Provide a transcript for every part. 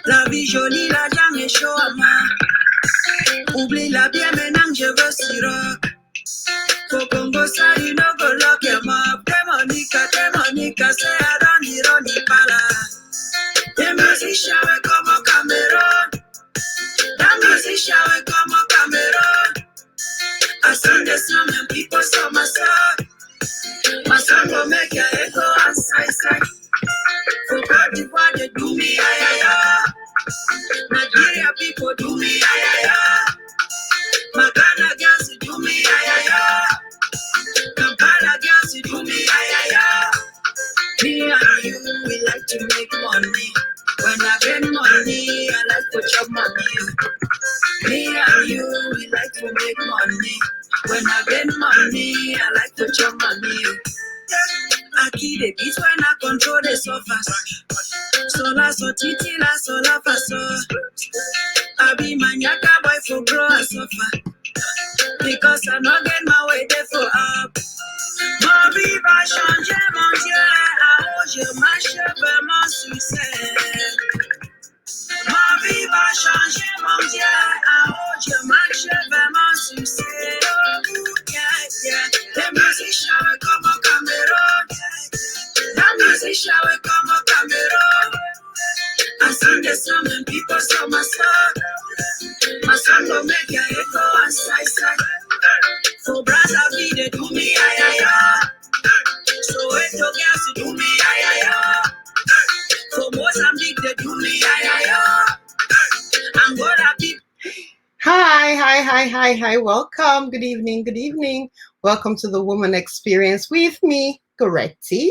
La vie jolie, la dame est chaud à moi. Oublie la bien maintenant, je veux sirop. Faut qu'on bosse à une goloc et ma Monica, c'est à Dandiro, ni pas là. Des musiciens comme au Cameroun. Des musiciens comme au Cameroun. I sing the song and people saw my song. My song will make your echo and side. For God, the word they do me, ay. Nigeria people do me, ay. My Ghana girls do me, ay. Kampala girls do me, ay. Me and you, we like to make money. When I get money, I like to chop money. Me and you, we like to make money. When I get money, I like to chop money. I kill the beats when I control the surface. Sola so titi la sola fa so. I be maniaca boy for grow and suffer. Because I not get my way there for up. Ma vie va changer mon Dieu. Ah oh, je marche vers mon succès. Ma vie va changer mon Dieu. Ah oh, je marche vers mon succès. Oh, yeah. Les musiciens comme au Cameroun. Les musiciens comme au Cameroun. I sing the song and people saw my song. My song will make your echo and side. For brother be they do me, ay. So when your girls do me, ay. For Mozambique they do me, ay. Angola people. Hi. Welcome. Good evening. Welcome to the Woman Experience with me, Goretti.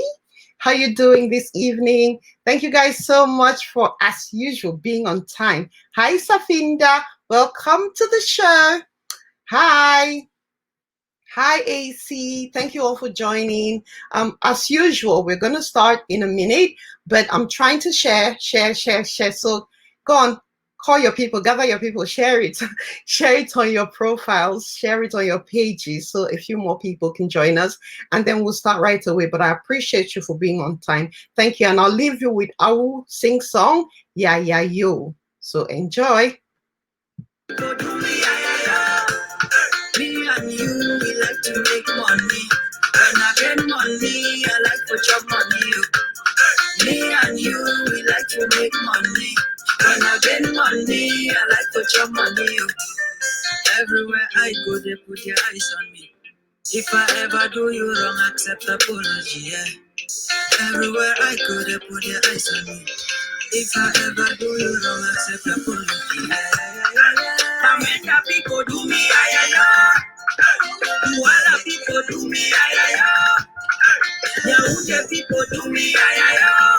How you doing this evening? Thank you guys so much for, as usual, being on time. Hi, Safinda. Welcome to the show. Hi, AC. Thank you all for joining. As usual, we're going to start in a minute, but I'm trying to share. So go on. Call your people, gather your people, share it on your profiles, share it on your pages so a few more people can join us, and then we'll start right away. But I appreciate you for being on time. Thank you, and I'll leave you with our sing song, Yeah, Yo. So enjoy. Me and you, we like to make money. When I get money, I like to chop money. Me and you, we like to make money. When I get money, I like to chop money. Everywhere I go, they put their eyes on me. If I ever do you wrong, accept apology, yeah. Everywhere I go, they put their eyes on me. If I ever do you wrong, accept apology, yeah. Amenda people do me, yeah. Douala people do me, yeah. Yaounde people do me, yeah.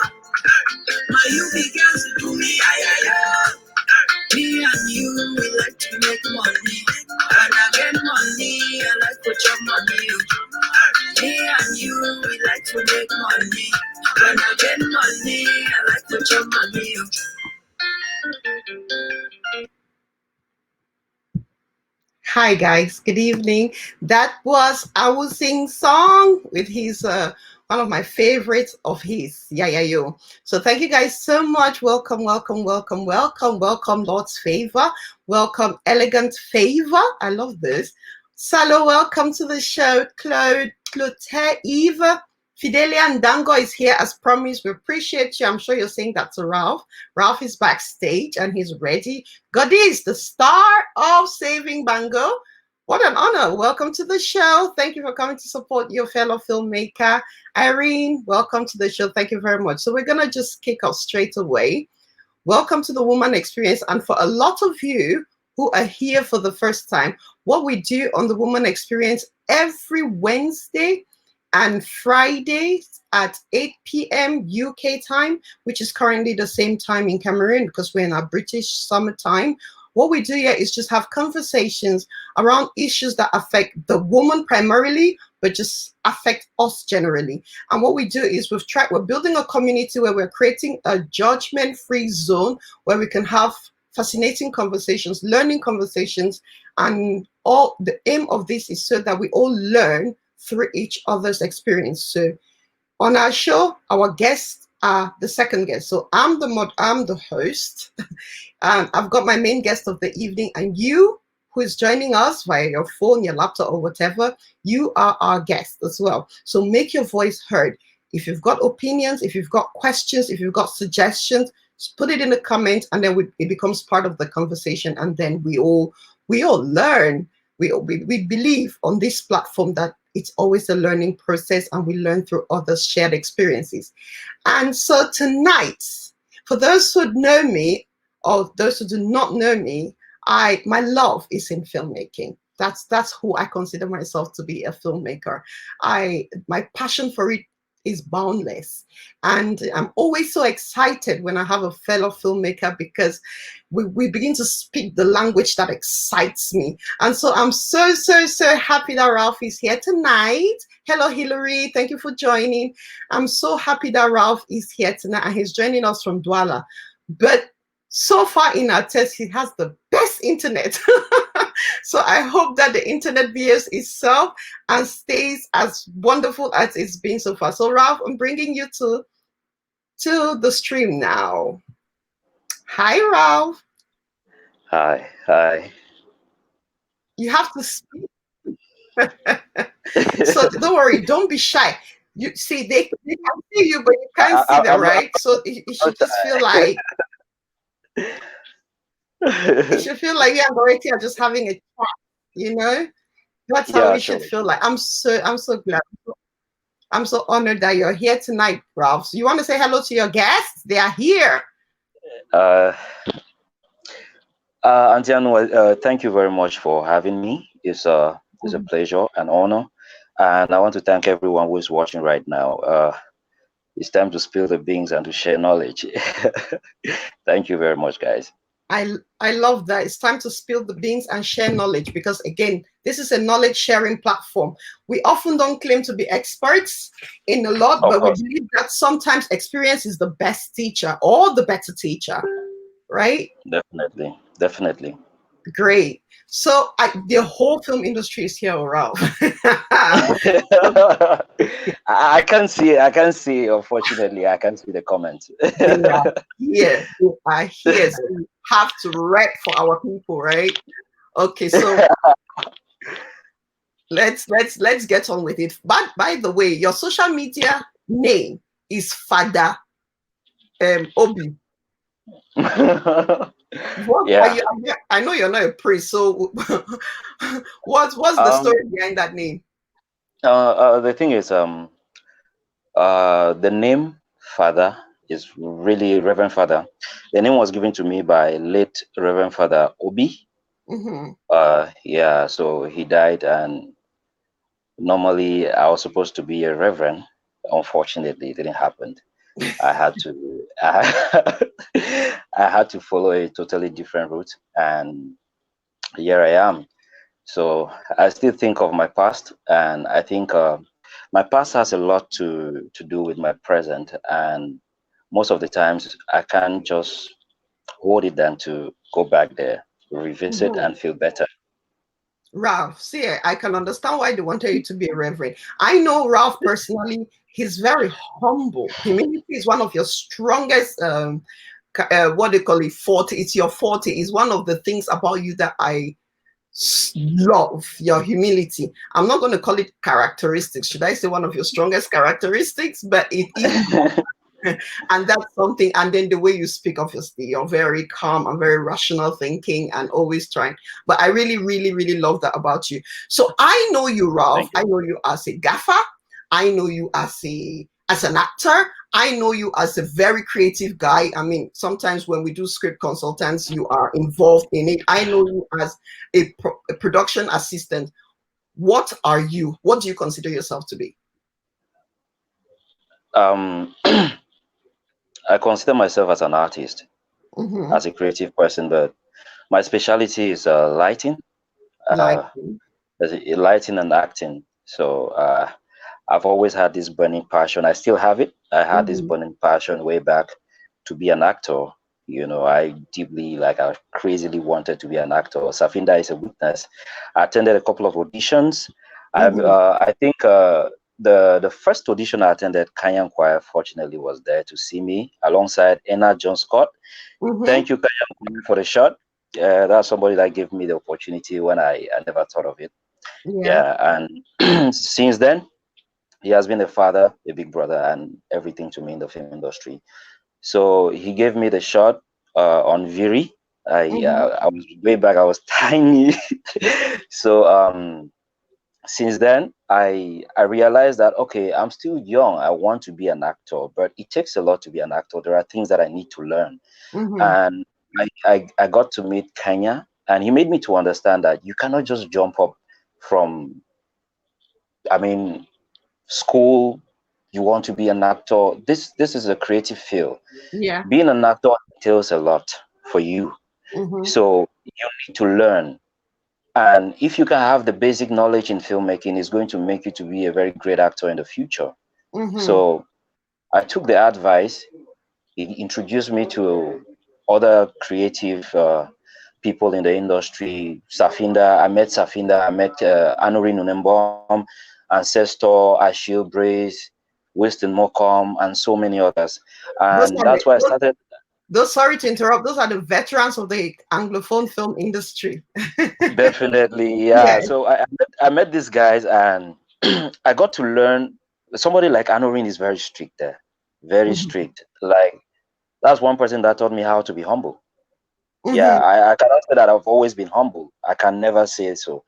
My UB girls do me, yeah. Me and you, we like to make money. When I get money, I like to chop money. Me and you, we like to make money. When I get money, I like to chop money. Hi guys, good evening. That was our sing song with his one of my favorites of his, Yeah Yo. So thank you guys so much. Welcome, Lord's Favor. Welcome, Elegant Favor. I love this. Salo, welcome to the show. Claude, Eva, Fidelia and Dango is here as promised. We appreciate you. I'm sure you're saying that to Ralph. Ralph is backstage and he's ready. Godis, the star of Saving Bango. What an honor. Welcome to the show. Thank you for coming to support your fellow filmmaker. Irene, welcome to the show. Thank you very much. So we're going to just kick off straight away. Welcome to the Woman Experience. And for a lot of you who are here for the first time, what we do on the Woman Experience every Wednesday and Fridays at 8 p.m. UK time, which is currently the same time in Cameroon because we're in our British summertime. What we do here is just have conversations around issues that affect the woman primarily, but just affect us generally. And what we do is we're building a community where we're creating a judgment-free zone where we can have fascinating conversations, learning conversations, and all the aim of this is so that we all learn through each other's experience. So on our show, our guests are the second guest. So I'm the host, and I've got my main guest of the evening, and you who is joining us via your phone, your laptop, or whatever, you are our guest as well. So make your voice heard. If you've got opinions, if you've got questions, if you've got suggestions, just put it in the comments, and then it becomes part of the conversation, and then we all learn. We believe on this platform that it's always a learning process, and we learn through others' shared experiences. And so tonight, for those who know me or those who do not know me, my love is in filmmaking. That's who I consider myself to be, a filmmaker. My passion for it is boundless, and I'm always so excited when I have a fellow filmmaker, because we begin to speak the language that excites me. And so I'm so happy that Ralph is here tonight. Hello, Hillary. Thank you for joining. I'm so happy that Ralph is here tonight, and he's joining us from Douala. But so far in our test, he has the best internet. So I hope that the internet behaves itself and stays as wonderful as it's been so far. So Ralph, I'm bringing you to the stream now. Hi, Ralph. Hi. You have to speak. So don't worry, don't be shy. You see, they can see you, but you can't see them, right? So you should just feel like you should feel like you and Dorothy are just having a chat, you know? That's how we should feel like. I'm so glad. I'm so honored that you're here tonight, Ralph. So you want to say hello to your guests? They are here. Auntie Anu, thank you very much for having me. It's a pleasure and honor. And I want to thank everyone who is watching right now. It's time to spill the beans and to share knowledge. Thank you very much, guys. I love that. It's time to spill the beans and share knowledge, because again, this is a knowledge sharing platform. We often don't claim to be experts in a lot, but we believe that sometimes experience is the best teacher or the better teacher, right? Definitely. Great. So the whole film industry is here, Ralph. I can't see, unfortunately. I can't see the comments. They are here. So we have to rep for our people, right? Okay, so let's get on with it. But by the way, your social media name is Father Obi. I know you're not a priest, so what's the story behind that name? The thing is, the name Father is really Reverend Father. The name was given to me by late Reverend Father Obi. So he died, and normally I was supposed to be a reverend. Unfortunately, it didn't happen. I had to follow a totally different route, and here I am. So I still think of my past, and I think my past has a lot to do with my present, and most of the times I can't just hold it down to go back there, revisit, and feel better. Ralph, see, I can understand why they wanted you to be a reverend. I know Ralph personally. He's very humble. Humility is one of your strongest, what they call it, forte. It's your forte. It's one of the things about you that I love, your humility. I'm not going to call it characteristics. Should I say one of your strongest characteristics? But it is. And that's something. And then the way you speak, obviously, you're very calm and very rational thinking and always trying. But I really love that about you. So I know you, Ralph. I know you as a gaffer. I know you as an actor. I know you as a very creative guy. I mean, sometimes when we do script consultants, you are involved in it. I know you as a production assistant. What are you? What do you consider yourself to be? I consider myself as an artist, as a creative person, but My specialty is lighting, Like, uh, lighting and acting. So I've always had this burning passion. I still have it. I had this mm-hmm, burning passion way back to be an actor. You know, I deeply, like, I crazily wanted to be an actor. Safinda is a witness. I attended a couple of auditions. mm-hmm, I think the first audition I attended, Kanyan Choir, fortunately, was there to see me alongside Enna John Scott. mm-hmm. Thank you, Kanyan Choir, for the shot. That's somebody that gave me the opportunity when I never thought of it. Yeah. Yeah, and since then, he has been a father, a big brother, and everything to me in the film industry. So he gave me the shot on Viri. Mm-hmm, I was way back. I was tiny. So since then, I realized that okay, I'm still young. I want to be an actor, but it takes a lot to be an actor. There are things that I need to learn, mm-hmm. and I got to meet Kenya, and he made me to understand that you cannot just jump up from, I mean, school. You want to be an actor. This is a creative field. Yeah. Being an actor entails a lot for you. Mm-hmm, So you need to learn. And if you can have the basic knowledge in filmmaking, it's going to make you to be a very great actor in the future. mm-hmm. So I took the advice. He introduced me to other creative people in the industry. Safinda, I met Safinda, I met Anuri Nunembom, Ancestor, Achille Brace, Winston Mocom, and so many others. Those And are the that's why I started. those, sorry to interrupt. Those are the veterans of the Anglophone film industry. Definitely, yeah. Yeah. So I met these guys, and I got to learn. Somebody like Anorin is very strict there, very Mm-hmm, strict. Like, that's one person that taught me how to be humble. Yeah, mm-hmm, I cannot say that I've always been humble. I can never say so.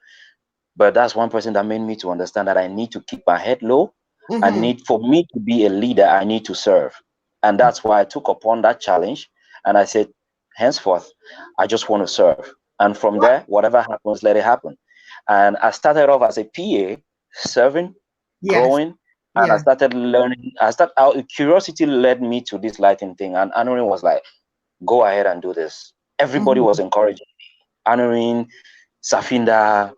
But that's one person that made me to understand that I need to keep my head low. I mm-hmm. need, for me to be a leader, I need to serve. And that's why I took upon that challenge. And I said, henceforth, I just want to serve. And from What? there, whatever happens, let it happen. And I started off as a PA, serving, Yes. growing, and I Yeah. started learning. Out curiosity led me to this lighting thing. And Anorin was like, go ahead and do this. Everybody Mm-hmm. was encouraging me. Anorin, Safinda,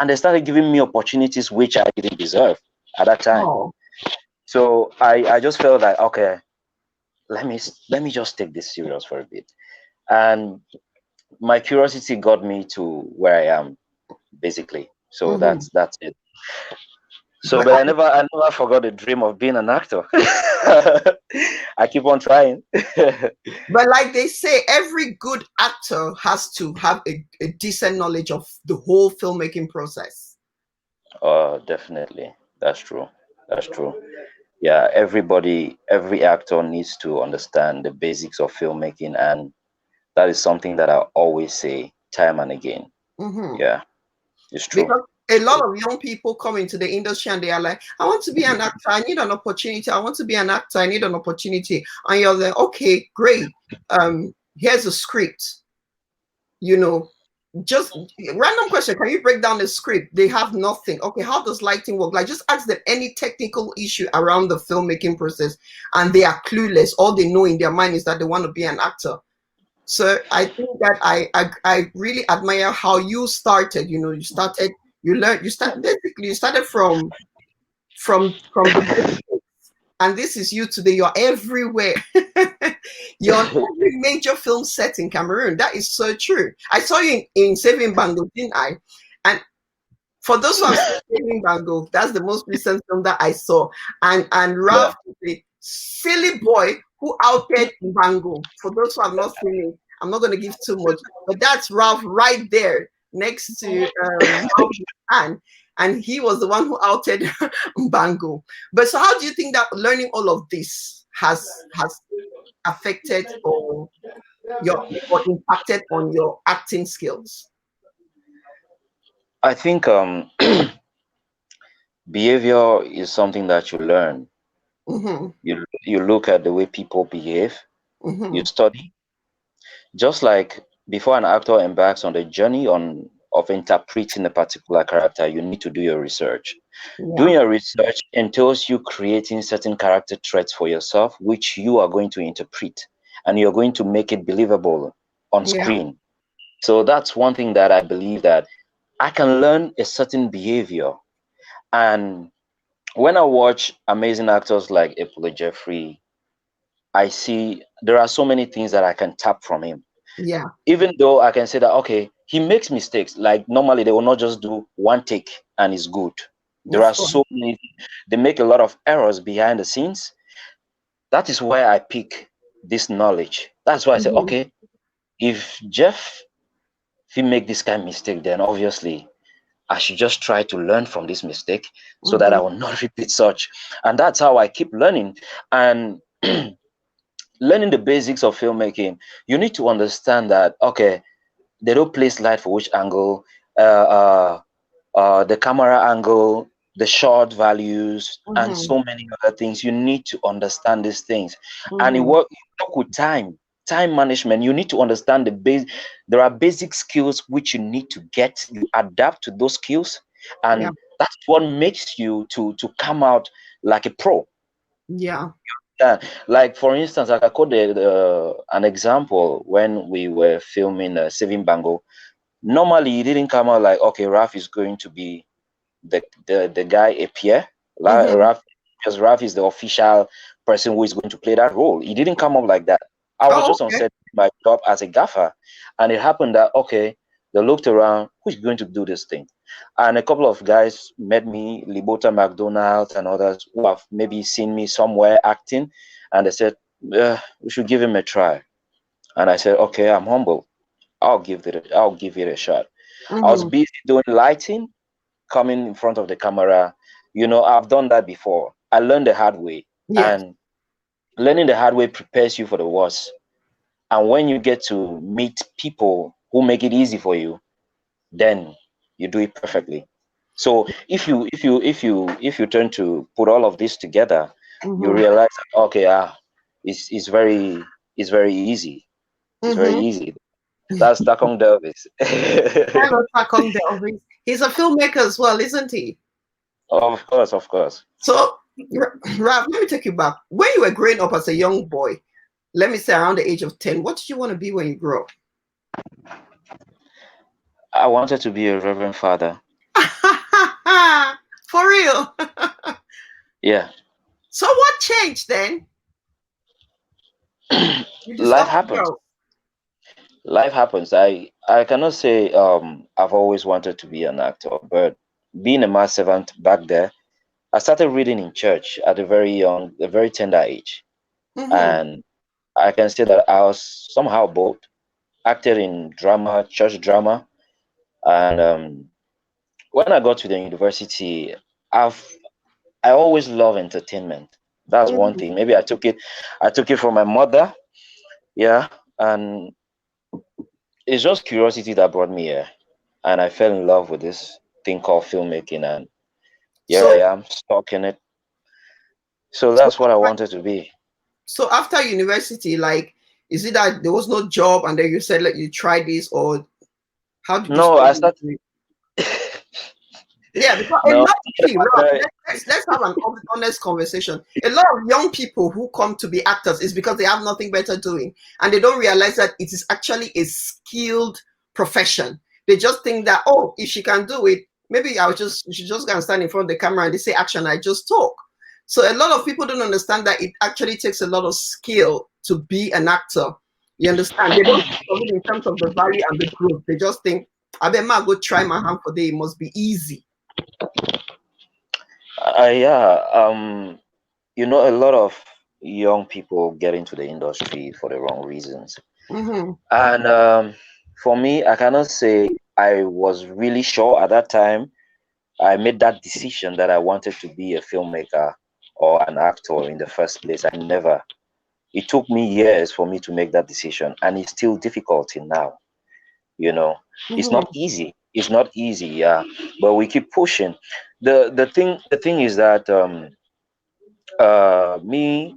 and they started giving me opportunities which I didn't deserve at that time. Oh. So I just felt like, okay, let me just take this serious for a bit. And my curiosity got me to where I am, basically. So Mm-hmm. that's it. So, But but I never forgot the dream of being an actor. I keep on trying. but like they say, every good actor has to have a decent knowledge of the whole filmmaking process. Oh, definitely. That's true. That's true. Yeah, every actor needs to understand the basics of filmmaking, and that is something that I always say time and again. Mm-hmm. Yeah, it's true. Because a lot of young people come into the industry and they are like, I want to be an actor, I need an opportunity. I want to be an actor, I need an opportunity. And you're like, okay, great. Here's a script. You know, just random question. Can you break down the script? They have nothing. Okay, how does lighting work? Like, just ask them any technical issue around the filmmaking process, and they are clueless. All they know in their mind is that they want to be an actor. So I think that I really admire how you started. You know, you started, you learned, you start basically you started from the basics, and this is you today. You're everywhere. You're on every major film set in Cameroon. That is so true. I saw you in Saving Bango, didn't I? And for those who have seen Saving Bango, that's the most recent film that I saw. And Yeah. Ralph is a silly boy who outed Bango. For those who have not seen it, I'm not going to give too much, but that's Ralph right there next to and he was the one who outed Bango. But so, how do you think that learning all of this has affected or impacted on your acting skills? I think behavior is something that you learn. Mm-hmm, You look at the way people behave, you mm-hmm, study. Just like before an actor embarks on the journey of interpreting a particular character, you need to do your research. yeah, Doing your research entails you creating certain character traits for yourself, which you are going to interpret, and you're going to make it believable on yeah. screen. So that's one thing that I believe, that I can learn a certain behavior. And when I watch amazing actors like Epule Jeffrey, I see there are so many things that I can tap from him. Yeah, Even though I can say that, okay, he makes mistakes. Like normally they will not just do one take and it's good. There of are course. so many, they make a lot of errors behind the scenes. That is why I pick this knowledge. That's why I say, Mhm, okay, if Jeff, if he make this kind of mistake, then obviously I should just try to learn from this mistake so that I mhm, will not repeat such. And that's how I keep learning. And learning the basics of filmmaking, you need to understand that, okay, they don't place light for which angle, the camera angle, the shot values, and mhm, so many other things. You need to understand these things, and mhm. you work with time management. You need to understand the base. There are basic skills which you need to get. You adapt to those skills, Yeah, and that's what makes you to come out like a pro. yeah. Yeah, like for instance, I quoted an example when we were filming Saving Bango. Normally, it didn't come out like, okay, Raf is going to be the guy appear. Mhm. Raf, because Raf is the official person who is going to play that role. It didn't come up like that. I was Oh, just on okay. set my job as a gaffer, and it happened that, okay, they looked around, who's going to do this thing? And a couple of guys met me, Libota McDonald and others who have maybe seen me somewhere acting, and they said, we should give him a try. And I said, okay, I'm humble. I'll give it a shot. I was Mhm. busy doing lighting, coming in front of the camera. I've done that before. I learned the hard way, Yes. and learning the hard way prepares you for the worst. And when you get to meet people who make it easy for you, then you do it perfectly. So if you turn to put all of this together, you Mhm. realize that, okay, it's very easy. It's very Mhm. easy. That's Takong Davis. Hello, Takong Delvis. He's a filmmaker as well, isn't he? Of course, of course. So, Rav, let me take you back. When you were growing up as a young boy, let me say around the age of 10, what did you want to be when you grow I wanted to be a reverend father. up? For real. Yeah. So what changed then? You Life discovered happens. growth. Life happens. I cannot say I've always wanted to be an actor, but being a mass servant back there, I started reading in church at a very tender age. Mm-hmm. And I can say that I was somehow bold, acted in drama, church drama. And when I got to the university, I've I always love entertainment. That's one Mm-hmm. thing. Maybe I took it from my mother. Yeah. And it's just curiosity that brought me here. And I fell in love with this thing called filmmaking. And here So, I am stuck in it. So so, that's what I wanted to be. so after university, like, is it that there was no job and then you said, like, you try this, or how did you No, start? I started. Yeah, because a No, lot, see, Rob, I let's have an honest conversation. A lot of young people who come to be actors is because they have nothing better doing, and they don't realize that it is actually a skilled profession. They just think that, oh, if she can do it, maybe you should just go and stand in front of the camera and they say action, I just talk. So a lot of people don't understand that it actually takes a lot of skill to be an actor. You understand? They don't think of it in terms of the value and the growth. They just think, I bet ma go try my hand for day. It must be easy. yeah. A lot of young people get into the industry for the wrong reasons. Mm-hmm. And for me, I cannot say I was really sure at that time. I made that decision that I wanted to be a filmmaker or an actor in the first place. I never. It took me years for me to make that decision, and it's still difficult till now. You know, it's not Mm-hmm. easy. It's not easy, yeah. But we keep pushing. The thing is that me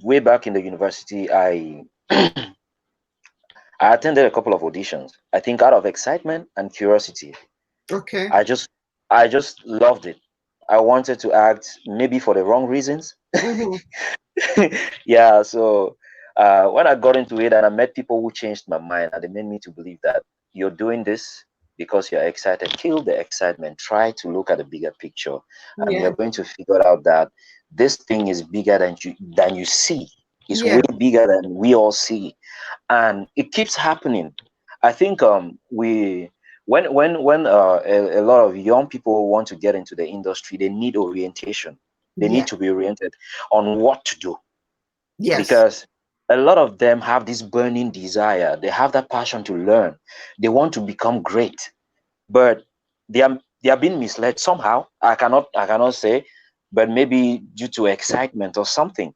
way back in the university, I attended a couple of auditions. I think out of excitement and curiosity. Okay. I just I just loved it. I wanted to act maybe for the wrong reasons. Mm-hmm. Yeah, so when I got into it and I met people who changed my mind and they made me to believe that you're doing this because you're excited. Kill the excitement. Try to look at the bigger picture, and Yeah. you're going to figure out that this thing is bigger than you see. It's Yeah. way bigger than we all see, and it keeps happening. I think we when a lot of young people want to get into the industry, they need orientation. They Yeah. need to be oriented on what to do, Yes. because a lot of them have this burning desire. They have that passion to learn. They want to become great, but they are being misled somehow. I cannot say, but maybe due to excitement or something.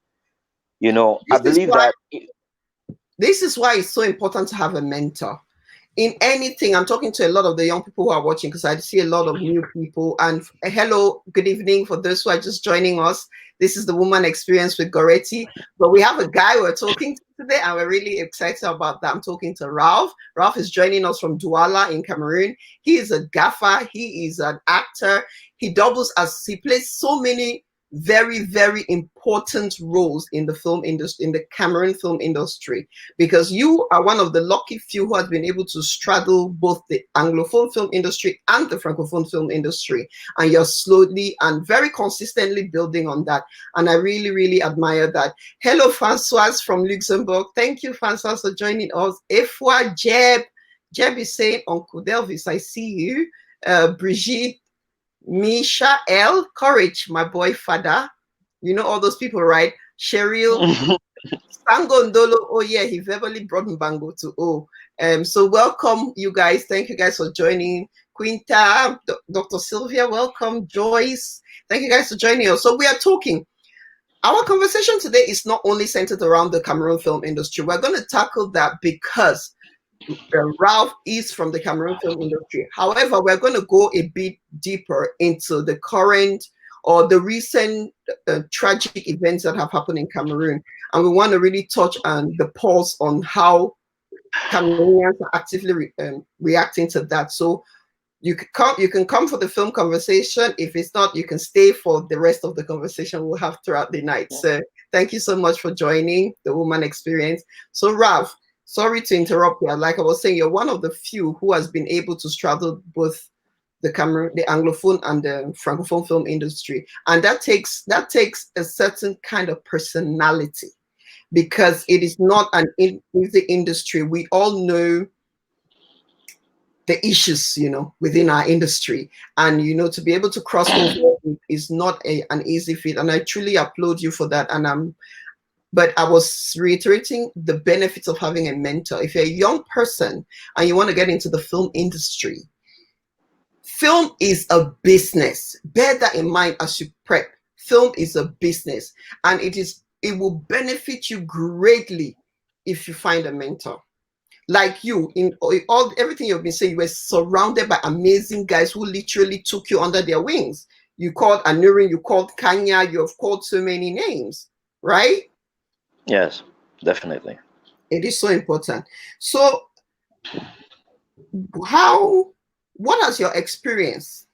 I This is believe why that. it's so important to have a mentor in anything. I'm talking to a lot of the young people who are watching because I see a lot of new people. And hello, good evening for those who are just joining us. This is the Woman Experience with Goretti. But we have a guy we're talking to today, and we're really excited about that. I'm talking to Ralph. Ralph is joining us from Douala in Cameroon. He is a gaffer. He is an actor. He doubles as he plays so many very, very important roles in the film industry, in the Cameroon film industry, because you are one of the lucky few who has been able to straddle both the Anglophone film industry and the Francophone film industry. And you're slowly and very consistently building on that. And I really, really admire that. Hello, Francoise from Luxembourg. Thank you, Francoise, for joining us. Efwa Jeb. Jeb is saying, Uncle Delvis, I see you. Brigitte, Misha L. Courage, my boy father. You know all those people, right? Cheryl, Bango Ndolo. Oh yeah, he verbally brought Bango to so welcome you guys. Thank you guys for joining. Quinta, Dr. Sylvia, welcome. Joyce, thank you guys for joining us. So we are talking. Our conversation today is not only centered around the Cameroon film industry. We're going to tackle that because Ralph is from the Cameroon film industry. However, we're going to go a bit deeper into the current or the recent tragic events that have happened in Cameroon. And we want to really touch on the pulse on how Cameroonians are actively reacting to that. So you can come for the film conversation. If it's not, you can stay for the rest of the conversation we'll have throughout the night. So thank you so much for joining the Woman Experience. So Ralph, sorry to interrupt you. Like I was saying, you're one of the few who has been able to straddle both the Anglophone and the Francophone film industry. And that takes a certain kind of personality, because it is not an easy industry. We all know the issues, within our industry. And, to be able to cross over is not an easy feat. And I truly applaud you for that. But I was reiterating the benefits of having a mentor. If you're a young person and you want to get into the film industry, film is a business. Bear that in mind as you prep. Film is a business, and it will benefit you greatly if you find a mentor. Like you, in everything you've been saying, you were surrounded by amazing guys who literally took you under their wings. You called Anurin, you called Kanya, you have called so many names, right? Yes, definitely. It is so important. So what has your experience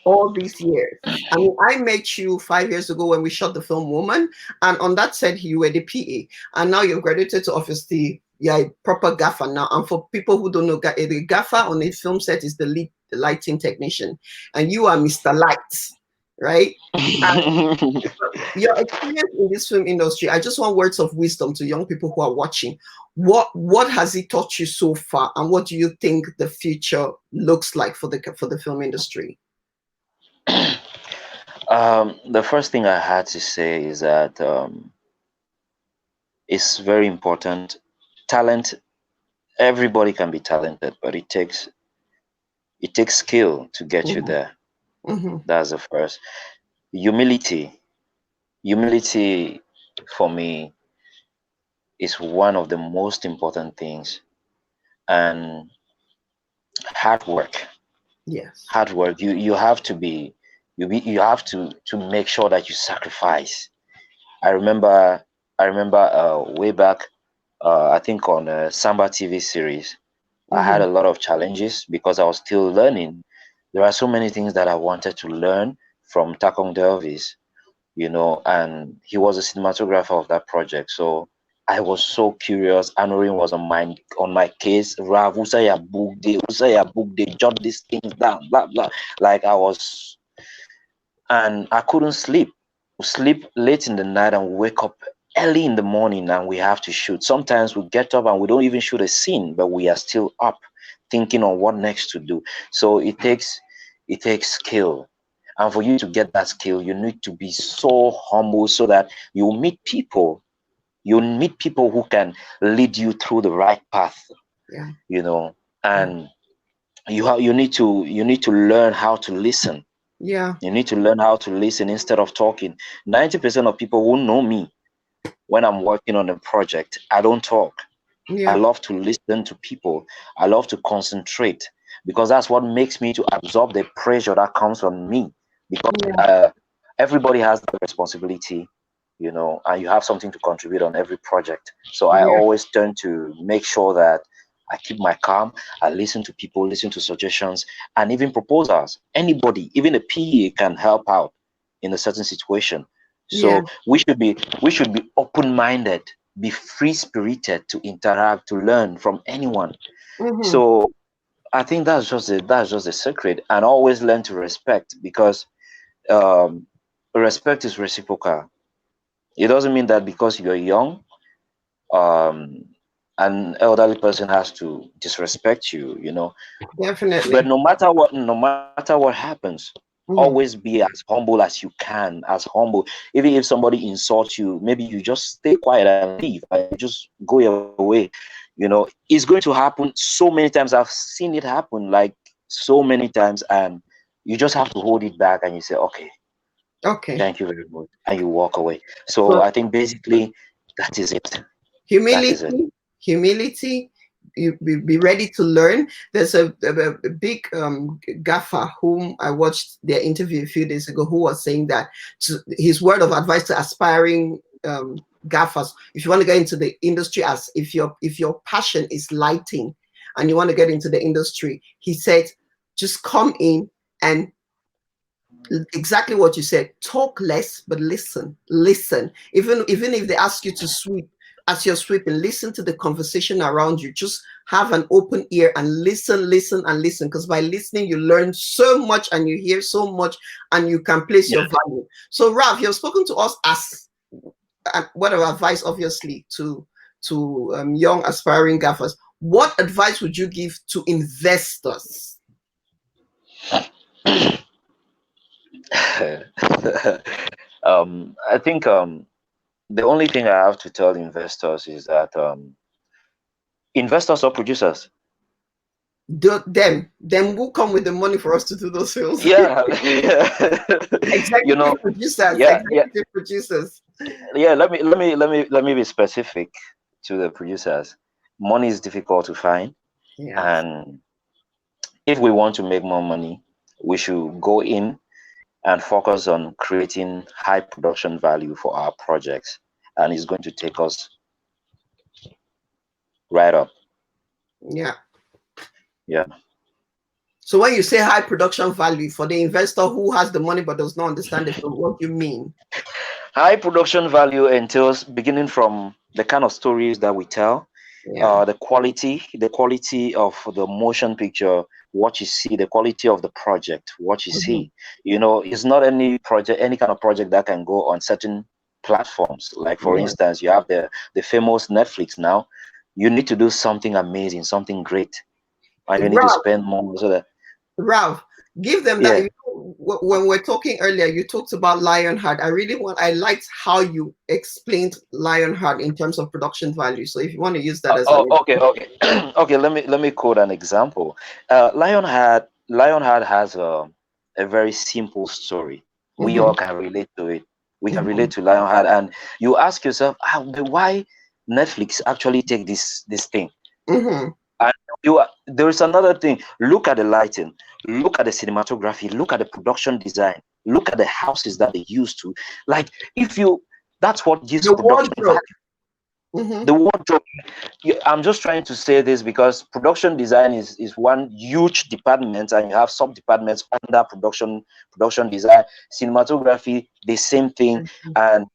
all these years? I mean, I met you 5 years ago when we shot the film Woman, and on that set you were the PA, and now you've graduated to obviously you're a proper gaffer now. And for people who don't know, the gaffer on a film set is the lighting technician, and you are Mr. Light, right? Your experience in this film industry, I just want words of wisdom to young people who are watching. What has it taught you so far, and what do you think the future looks like for the film industry? The first thing I had to say is that it's very important. Talent, everybody can be talented, but it takes skill to get you there. That's the first. Humility for me is one of the most important things, and hard work. Yes. Hard work. You have to make sure that you sacrifice. I remember way back, I think on Samba TV series, I had a lot of challenges because I was still learning. There are so many things that I wanted to learn from Takong Delvis, and he was a cinematographer of that project. So I was so curious. Anorin was on my case. Rav, who say a book day, jot these things down, blah blah. Like I was, and I couldn't sleep. Sleep late in the night and wake up early in the morning, and we have to shoot. Sometimes we get up and we don't even shoot a scene, but we are still up thinking on what next to do. So it takes skill. And for you to get that skill, you need to be so humble so that you meet people. You meet people who can lead you through the right path, Yeah. And you need to learn how to listen. Yeah. You need to learn how to listen instead of talking. 90% of people who know me when I'm working on a project, I don't talk. Yeah. I love to listen to people. I love to concentrate because that's what makes me to absorb the pressure that comes from me. Because everybody has the responsibility, and you have something to contribute on every project. So I always turn to make sure that I keep my calm. I listen to people, listen to suggestions, and even proposals. Anybody, even a PA, can help out in a certain situation. So we should be open-minded, be free-spirited to interact, to learn from anyone. So I think that's just the secret, and always learn to respect, because respect is reciprocal. It doesn't mean that because you're young, an elderly person has to disrespect you, Definitely. But no matter what happens, always be as humble as you can, as humble. Even if somebody insults you, maybe you just stay quiet and leave, and you just go your way. It's going to happen so many times. I've seen it happen like so many times, and you just have to hold it back and you say, okay, thank you very much, and you walk away. So I think basically that is it. Humility. You be ready to learn. There's a big Gaffer whom I watched their interview a few days ago, who was saying that his word of advice to aspiring Gaffers: if you want to get into the industry, as if your passion is lighting and you want to get into the industry, he said, just come in and exactly what you said, talk less but listen. Even if they ask you to sweep, as you're sweeping, listen to the conversation around you. Just have an open ear and listen, because by listening you learn so much and you hear so much and you can place your value. So Rav, you've spoken to us as word of advice, obviously, to young aspiring gaffers. What advice would you give to investors? I think the only thing I have to tell investors is that investors or producers, them who come with the money for us to do those films. Executive producers. Let me be specific to the producers. Money is difficult to find, and if we want to make more money, we should go in and focus on creating high production value for our projects, and it's going to take us right up. So when you say high production value, for the investor who has the money but does not understand it, what do you mean? High production value entails beginning from the kind of stories that we tell, the quality of the motion picture, what you see, the quality of the project, what you see. It's not any kind of project that can go on certain platforms. Like, for instance, you have the famous Netflix now. You need to do something amazing, something great, and you need to spend more so that. Ralph, give them that. When we're talking earlier, you talked about Lionheart. I liked how you explained Lionheart in terms of production value. So if you want to use that as okay, let me quote an example. Lionheart has a very simple story. We all can relate to it. We can relate to Lionheart, and you ask yourself, why Netflix actually take this thing? And there's another thing. Look at the lighting, look at the cinematography, look at the production design, look at the houses that they used to. Like, that's what gives production value. The wardrobe. I'm just trying to say this because production design is one huge department, and you have sub departments under production design. Cinematography, the same thing, and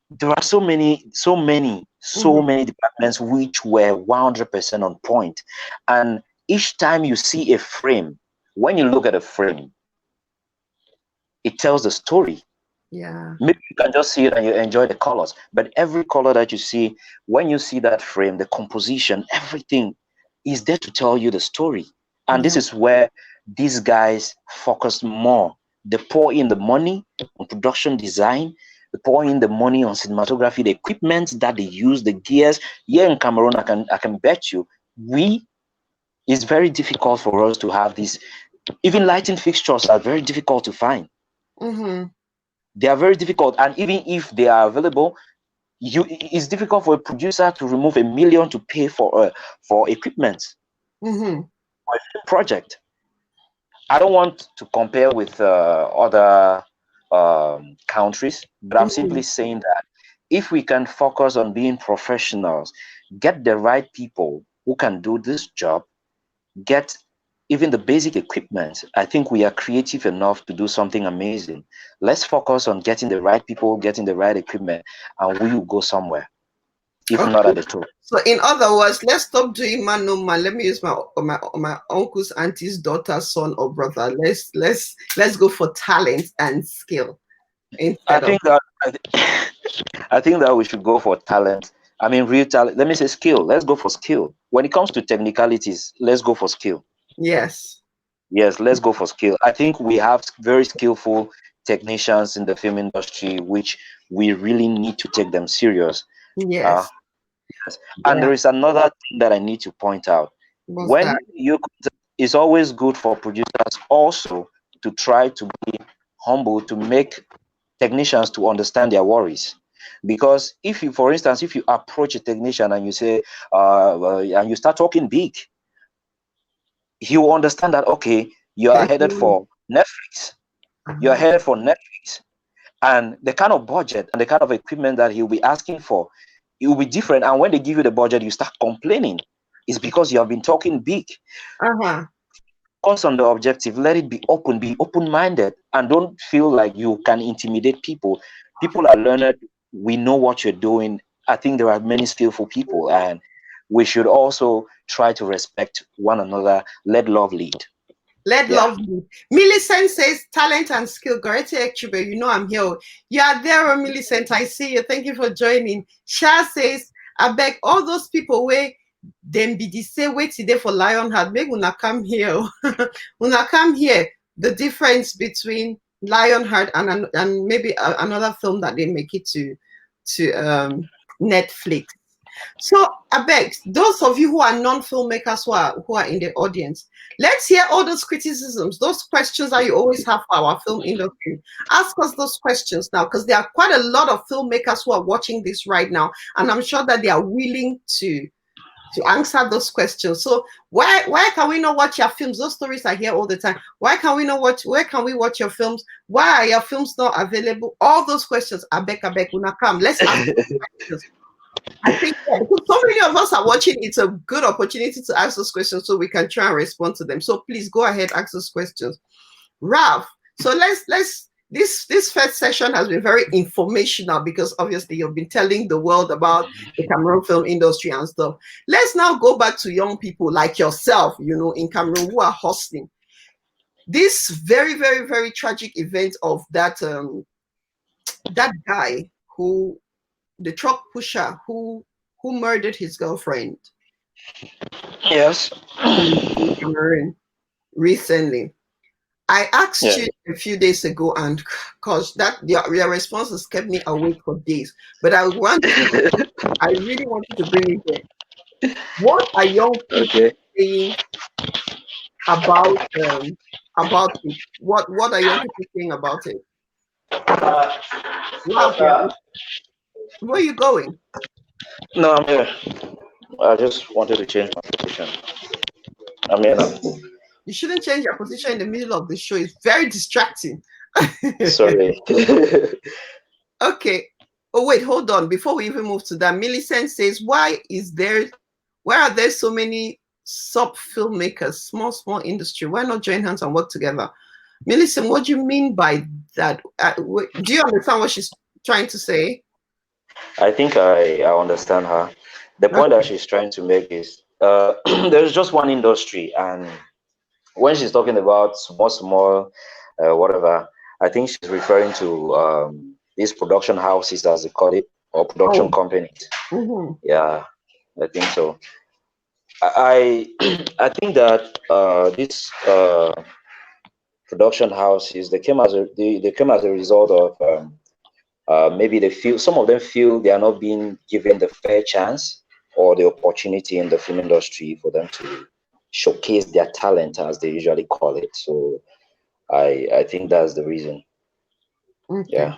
there are so many departments which were 100% on point. And each time you see a frame, when you look at a frame, it tells the story. Yeah. Maybe you can just see it and you enjoy the colors, but every color that you see, when you see that frame, the composition, everything is there to tell you the story. And this is where these guys focus more. They pour in the money on production design, they pour in the money on cinematography, the equipment that they use, the gears. Here in Cameroon, I can bet you, it's very difficult for us to have these. Even lighting fixtures are very difficult to find. They are very difficult, and even if they are available, it's difficult for a producer to remove $1 million to pay for equipment for a film project. I don't want to compare with other countries, but I'm simply saying that if we can focus on being professionals, get the right people who can do this job, get even the basic equipment, I think we are creative enough to do something amazing. Let's focus on getting the right people, getting the right equipment, and we will go somewhere, if not at the top. So in other words, let's stop doing man no man. Let me use my uncle's, auntie's daughter, son, or brother. Let's go for talent and skill. I think that we should go for talent. I mean, real talent. Let me say skill. Let's go for skill. When it comes to technicalities, let's go for skill. Yes, let's go for skill. I think we have very skillful technicians in the film industry, which we really need to take them serious. Yes. And there is another thing that I need to point out. It's always good for producers also to try to be humble, to make technicians to understand their worries. Because if you, for instance, if you approach a technician and you say, and you start talking big, he will understand that, okay, you are headed for Netflix. You are headed for Netflix. And the kind of budget and the kind of equipment that he'll be asking for, it will be different. And when they give you the budget, you start complaining. It's because you have been talking big. Focus on the objective. Let it be open-minded, and don't feel like you can intimidate people. People are learned. We know what you're doing. I think there are many skillful people, and we should also try to respect one another. Let love lead. Let love lead. Millicent says talent and skill. Gorete Ekchube, you know I'm here. You are there, Millicent. I see you. Thank you for joining. Sha says, I beg all those people where them be the same way today for Lionheart. Make una come here. Una come here. The difference between Lionheart and maybe another film that they make it to Netflix. So I beg those of you who are non-filmmakers who are in the audience, let's hear all those criticisms, those questions that you always have for our film industry. Ask us those questions now, because there are quite a lot of filmmakers who are watching this right now, and I'm sure that they are willing to answer those questions. So why can we not watch your films? Those stories are here all the time. Why can we not watch? Where can we watch your films? Why are your films not available? All those questions. I beg, una come. Let's ask those questions. I think so many of us are watching. It's a good opportunity to ask those questions so we can try and respond to them. So please go ahead, ask those questions. Ralph, so this first session has been very informational because obviously you've been telling the world about the Cameroon film industry and stuff. Let's now go back to young people like yourself, in Cameroon who are hustling. This very, very, very tragic event of that guy the truck pusher who murdered his girlfriend. Yes. In Cameroon recently. I asked you a few days ago, and because your responses kept me awake for days. But I really wanted to bring it here. What are young people saying about it? What are young people saying about it? Where are you going? No, I'm here. I just wanted to change my position. I'm here now. You shouldn't change your position in the middle of the show. It's very distracting. Sorry. Okay. Oh, wait, hold on. Before we even move to that, Millicent says, why are there so many sub filmmakers, small industry? Why not join hands and work together? Millicent, what do you mean by that? Do you understand what she's trying to say? I think I understand her. The point that she's trying to make is there's just one industry, and when she's talking about small, whatever, I think she's referring to these production houses, as they call it, or production Oh. companies. Mm-hmm. Yeah, I think so. I think that this production houses, they came as a result of maybe they feel, some of them feel they are not being given the fair chance or the opportunity in the film industry for them to showcase their talent, as they usually call it. So I think that's the reason. Okay. Yeah.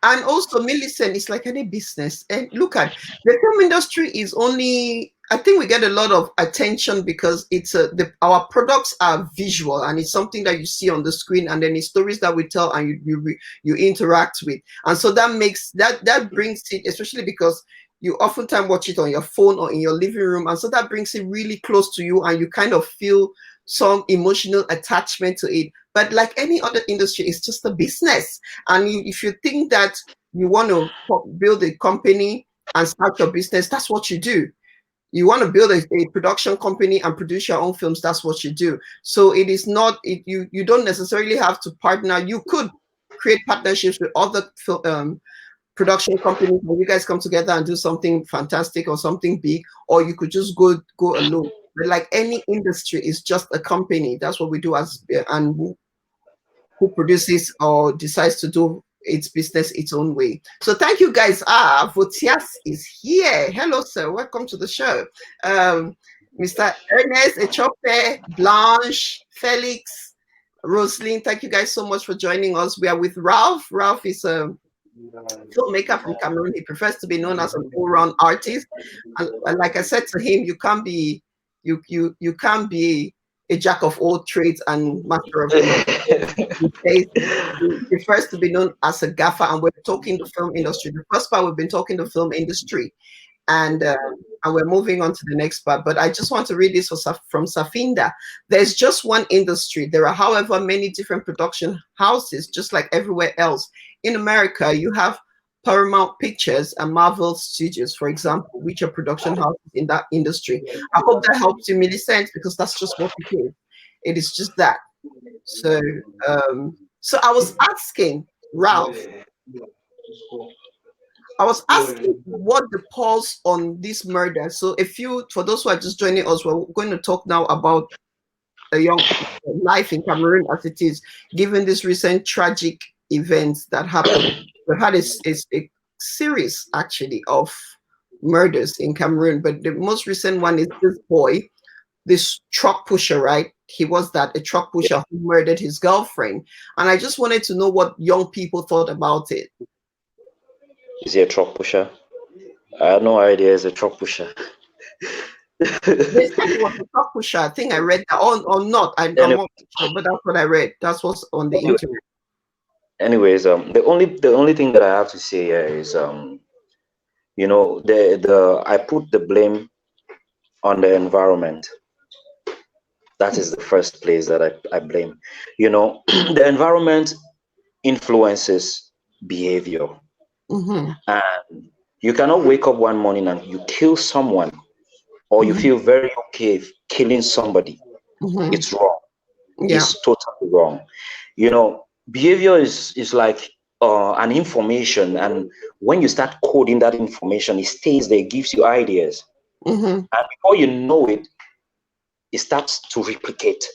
And also, Millicent, it's like any business. And look at the film industry is only, I think we get a lot of attention because it's our products are visual and it's something that you see on the screen, and then it's stories that we tell and you interact with. And so that brings it, especially because you oftentimes watch it on your phone or in your living room. And so that brings it really close to you and you kind of feel some emotional attachment to it. But like any other industry, it's just a business. And if you think that you want to build a company and start your business, that's what you do. You want to build a production company and produce your own films, that's what you do. So it is not, you don't necessarily have to partner. You could create partnerships with other production companies where you guys come together and do something fantastic or something big, or you could just go alone. But like any industry, it's just a company. That's what we do as and who produces or decides to do its business its own way. So thank you guys. Votias is here. Hello, sir. Welcome to the show. Mr. Ernest, Echope, Blanche, Felix, Rosaline, thank you guys so much for joining us. We are with Ralph. Ralph is a filmmaker from Cameroon. He prefers to be known as an all-round artist. And like I said to him, you can't be a jack of all trades and master of none. He prefers to be known as a gaffer, and we're talking the film industry. The first part, we've been talking the film industry, and we're moving on to the next part. But I just want to read this from Safinda. There's just one industry. There are, however, many different production houses, just like everywhere else. In America, you have Paramount Pictures and Marvel Studios, for example, which are production houses in that industry. I hope that helps you, Millicent, because that's just what it is. It is just that. So, so I was asking Ralph, what the pulse on this murder. So for those who are just joining us, we're going to talk now about a young life in Cameroon as it is, given this recent tragic events that happened. We've had a series actually of murders in Cameroon, but the most recent one is this boy, this truck pusher, right? He was a truck pusher who murdered his girlfriend. And I just wanted to know what young people thought about it. Is he a truck pusher? I had no idea he's a truck pusher. They said he was a truck pusher. I think I read that, or not. I'm not sure, but that's what I read. That's what's on the internet. Anyways, the only thing that I have to say here is, you know, I put the blame on the environment. That is the first place that I blame. You know, the environment influences behavior. Mm-hmm. And you cannot wake up one morning and you kill someone, or you feel very okay killing somebody. Mm-hmm. It's wrong. Yeah. It's totally wrong. You know, behavior is like an information, and when you start coding that information, it stays there, it gives you ideas. Mm-hmm. And before you know it, it starts to replicate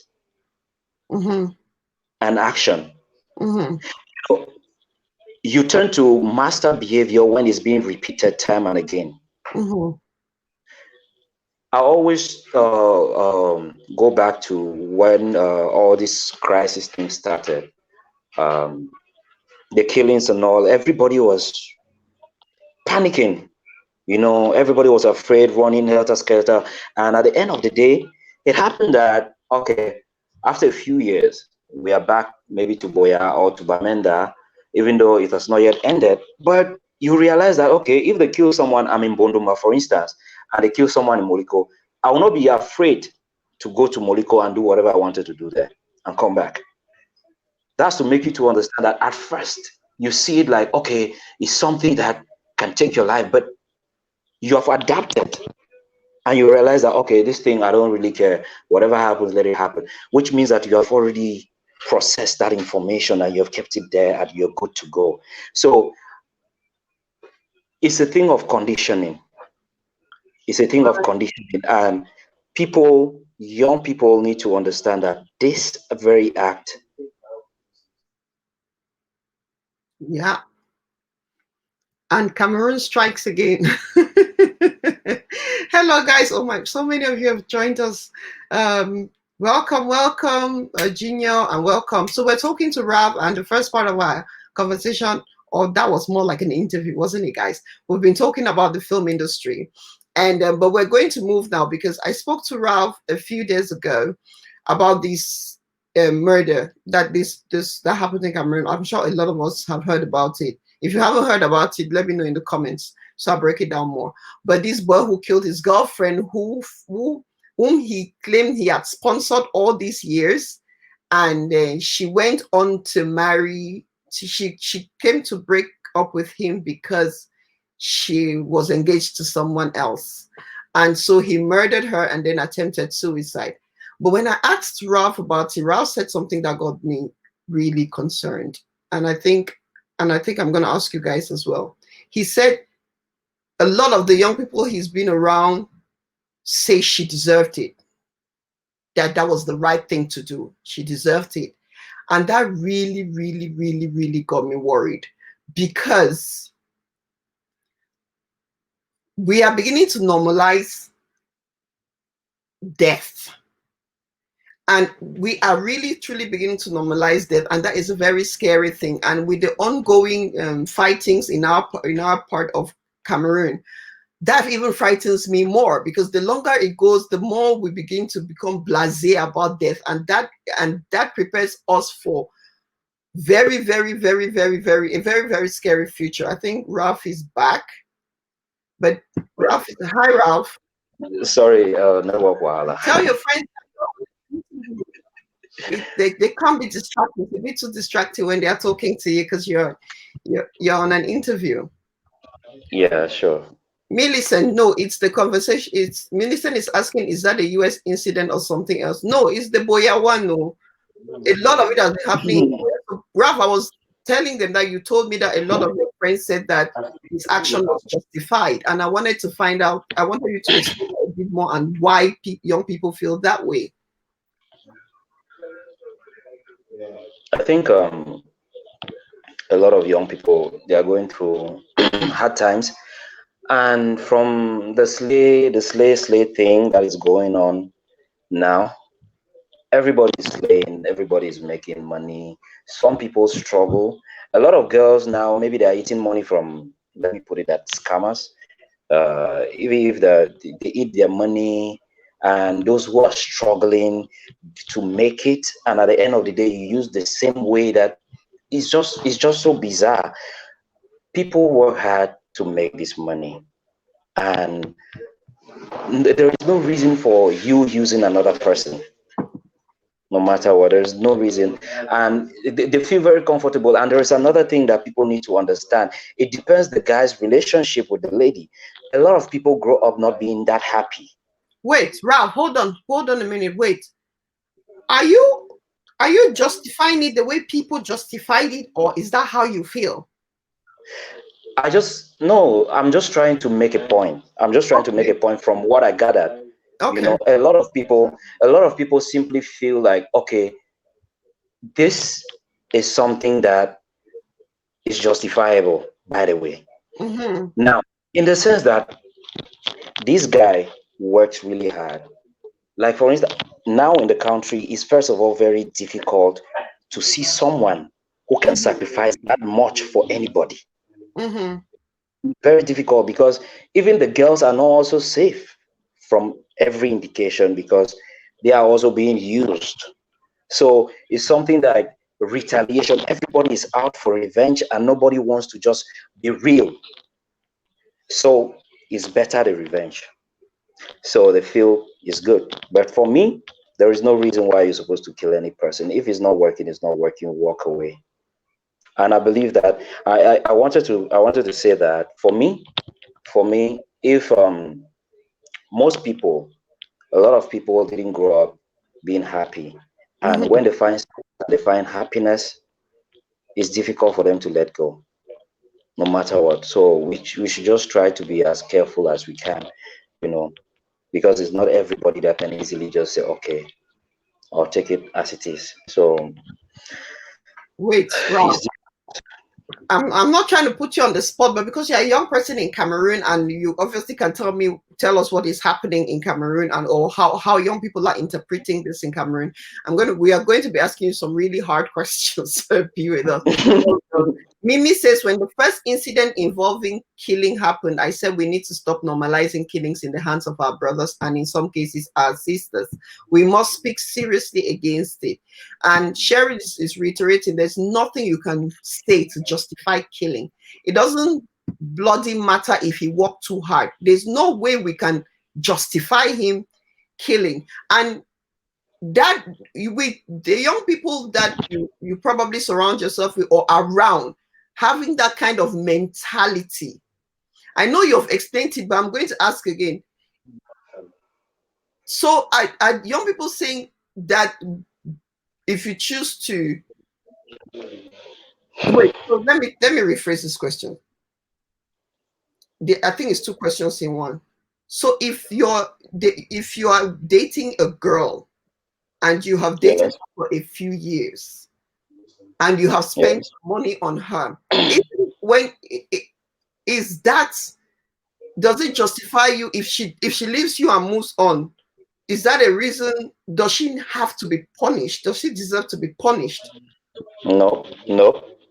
an action. So you turn to master behavior when it's being repeated time and again. I always go back to when all this crisis thing started. The killings and all, everybody was panicking. You know, everybody was afraid, running helter-skelter. And at the end of the day, it happened that, okay, after a few years, we are back maybe to Boya or to Bamenda, even though it has not yet ended. But you realize that, okay, if they kill someone, I'm in Bonduma, for instance, and they kill someone in Moliko, I will not be afraid to go to Moliko and do whatever I wanted to do there and come back. That's to make you to understand that at first, you see it like, okay, it's something that can take your life, but you have adapted and you realize that, okay, this thing, I don't really care. Whatever happens, let it happen. Which means that you have already processed that information and you have kept it there and you're good to go. So it's a thing of conditioning. It's a thing of conditioning. And people, young people need to understand that this very act. Yeah. And Cameroon strikes again. Hello, guys. Oh my, so many of you have joined us. Welcome, Junior, and welcome. So we're talking to Rav, and the first part of our conversation, or that was more like an interview, wasn't it, guys? We've been talking about the film industry, and but we're going to move now because I spoke to Rav a few days ago about this murder that that happened in Cameroon. I'm sure a lot of us have heard about it. If you haven't heard about it, let me know in the comments so I'll break it down more. But this boy who killed his girlfriend, whom he claimed he had sponsored all these years, and then she went on to marry. She came to break up with him because she was engaged to someone else, and so he murdered her and then attempted suicide. But when I asked Ralph about it, Ralph said something that got me really concerned, and I think I'm going to ask you guys as well. He said a lot of the young people he's been around say she deserved it, that was the right thing to do. She deserved it. And that really, really, really, really got me worried, because we are beginning to normalize death. And we are really, truly beginning to normalize death. And that is a very scary thing. And with the ongoing fightings in our part of Cameroon, that even frightens me more, because the longer it goes, the more we begin to become blasé about death. And that prepares us for very, very, very, very, very, a very, very scary future. I think Ralph is back. But Ralph, hi, Ralph. Sorry, network wahala. Tell your friends they can't be distracted. It's a bit too distracted when they are talking to you because you're on an interview. Yeah, sure. Millicent, no, it's the conversation. It's Millicent is asking, is that a US incident or something else? No, it's the Boya one. No, a lot of it has been happening. Ralph, I was telling them that you told me that a lot of your friends said that his action was justified, and I wanted to find out. I wanted you to explain a bit more on why young people feel that way. I think a lot of young people, they are going through hard times, and from the slay thing that is going on now, everybody's slaying, everybody's making money. Some people struggle. A lot of girls now, maybe they are eating money from, let me put it, that scammers. Even if they eat their money, and those who are struggling to make it, and at the end of the day, you use the same way. That it's just so bizarre. People work hard to make this money, and there is no reason for you using another person, no matter what. There's no reason, and they feel very comfortable. And there is another thing that people need to understand. It depends the guy's relationship with the lady. A lot of people grow up not being that happy. Wait, Ralph, hold on a minute. Wait, are you justifying it the way people justified it, or is that how you feel? I'm just trying to make a point. I'm just trying to make a point from what I gathered. Okay. You know, a lot of people simply feel like, okay, this is something that is justifiable, by the way. Mm-hmm. Now, in the sense that this guy works really hard. Like, for instance, now in the country, it's first of all very difficult to see someone who can sacrifice that much for anybody. Mm-hmm. Very difficult, because even the girls are not also safe from every indication, because they are also being used. So it's something that retaliation, everybody is out for revenge and nobody wants to just be real. So it's better the revenge. So they feel it's good. But for me, there is no reason why you're supposed to kill any person. If it's not working, walk away. And I believe that I wanted to say that for me, if most people, a lot of people didn't grow up being happy, and when they find happiness, it's difficult for them to let go, no matter what. So we should just try to be as careful as we can, you know, because it's not everybody that can easily just say, okay, I'll take it as it is. So Wait, Rob. I'm not trying to put you on the spot, but because you're a young person in Cameroon and you obviously can tell us what is happening in Cameroon and or how young people are interpreting this in Cameroon. We are going to be asking you some really hard questions. So be with us. Mimi says, when the first incident involving killing happened, I said we need to stop normalizing killings in the hands of our brothers and in some cases our sisters. We must speak seriously against it. And Sherry is reiterating, there's nothing you can say to justify killing. It doesn't bloody matter if he worked too hard. There's no way we can justify him killing. And that with the young people that you probably surround yourself with or around, having that kind of mentality. I know you've explained it, but I'm going to ask again. So are young people saying that if you choose to wait, so let me rephrase this question. I think it's two questions in one. So if you are dating a girl and you have dated for a few years and you have spent money on her, does it justify you if she leaves you and moves on? Is that a reason? Does she have to be punished? Does she deserve to be punished? No,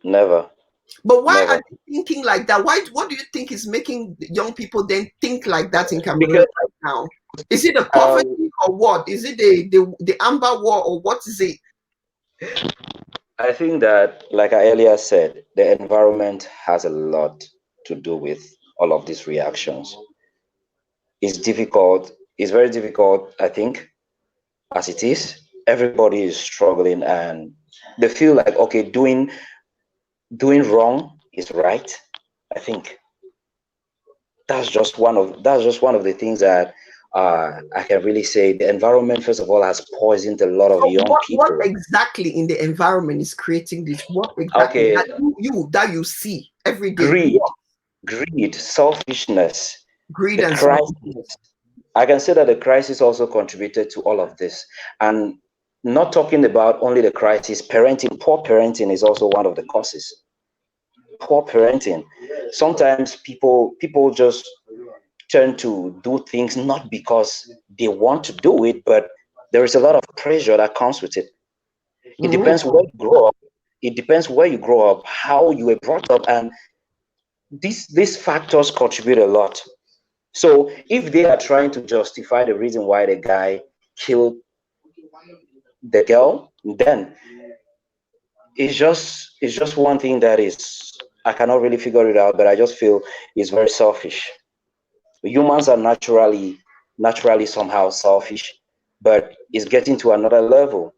never. But why are they thinking like that? What do you think is making young people then think like that in Cameroon right now? Is it a poverty or what? Is it the Amber War or what is it? I think that, like I earlier said, the environment has a lot to do with all of these reactions. It's difficult. It's very difficult, I think, as it is. Everybody is struggling and they feel like, okay, doing wrong is right. I think that's just one of the things that I can really say. The environment, first of all, has poisoned a lot of young people. What exactly in the environment is creating this? What exactly that you see every day? Greed, selfishness, greed and crisis. I can say that the crisis also contributed to all of this. And not talking about only the crisis, parenting, poor parenting is also one of the causes. Poor parenting. Sometimes people just turn to do things not because they want to do it, but there is a lot of pressure that comes with it. It depends where you grow up. It depends where you grow up, how you were brought up, and these factors contribute a lot. So if they are trying to justify the reason why the guy killed the girl, then it's just one thing that is, I cannot really figure it out, but I just feel it's very selfish. Humans are naturally somehow selfish, but it's getting to another level.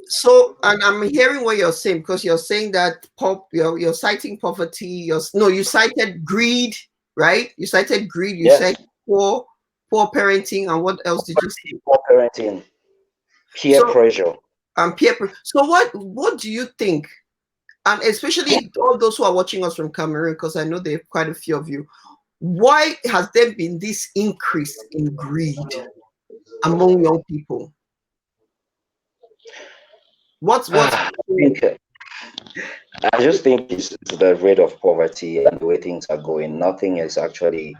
So, and I'm hearing what you're saying, because you're saying that you're citing poverty. You cited greed, right? You cited greed. You said poor parenting, and what else did you say? Poor parenting, peer pressure, and peer pressure. So, what do you think? And especially all those who are watching us from Cameroon, because I know there are quite a few of you. Why has there been this increase in greed among young people? I just think it's the rate of poverty and the way things are going. Nothing is actually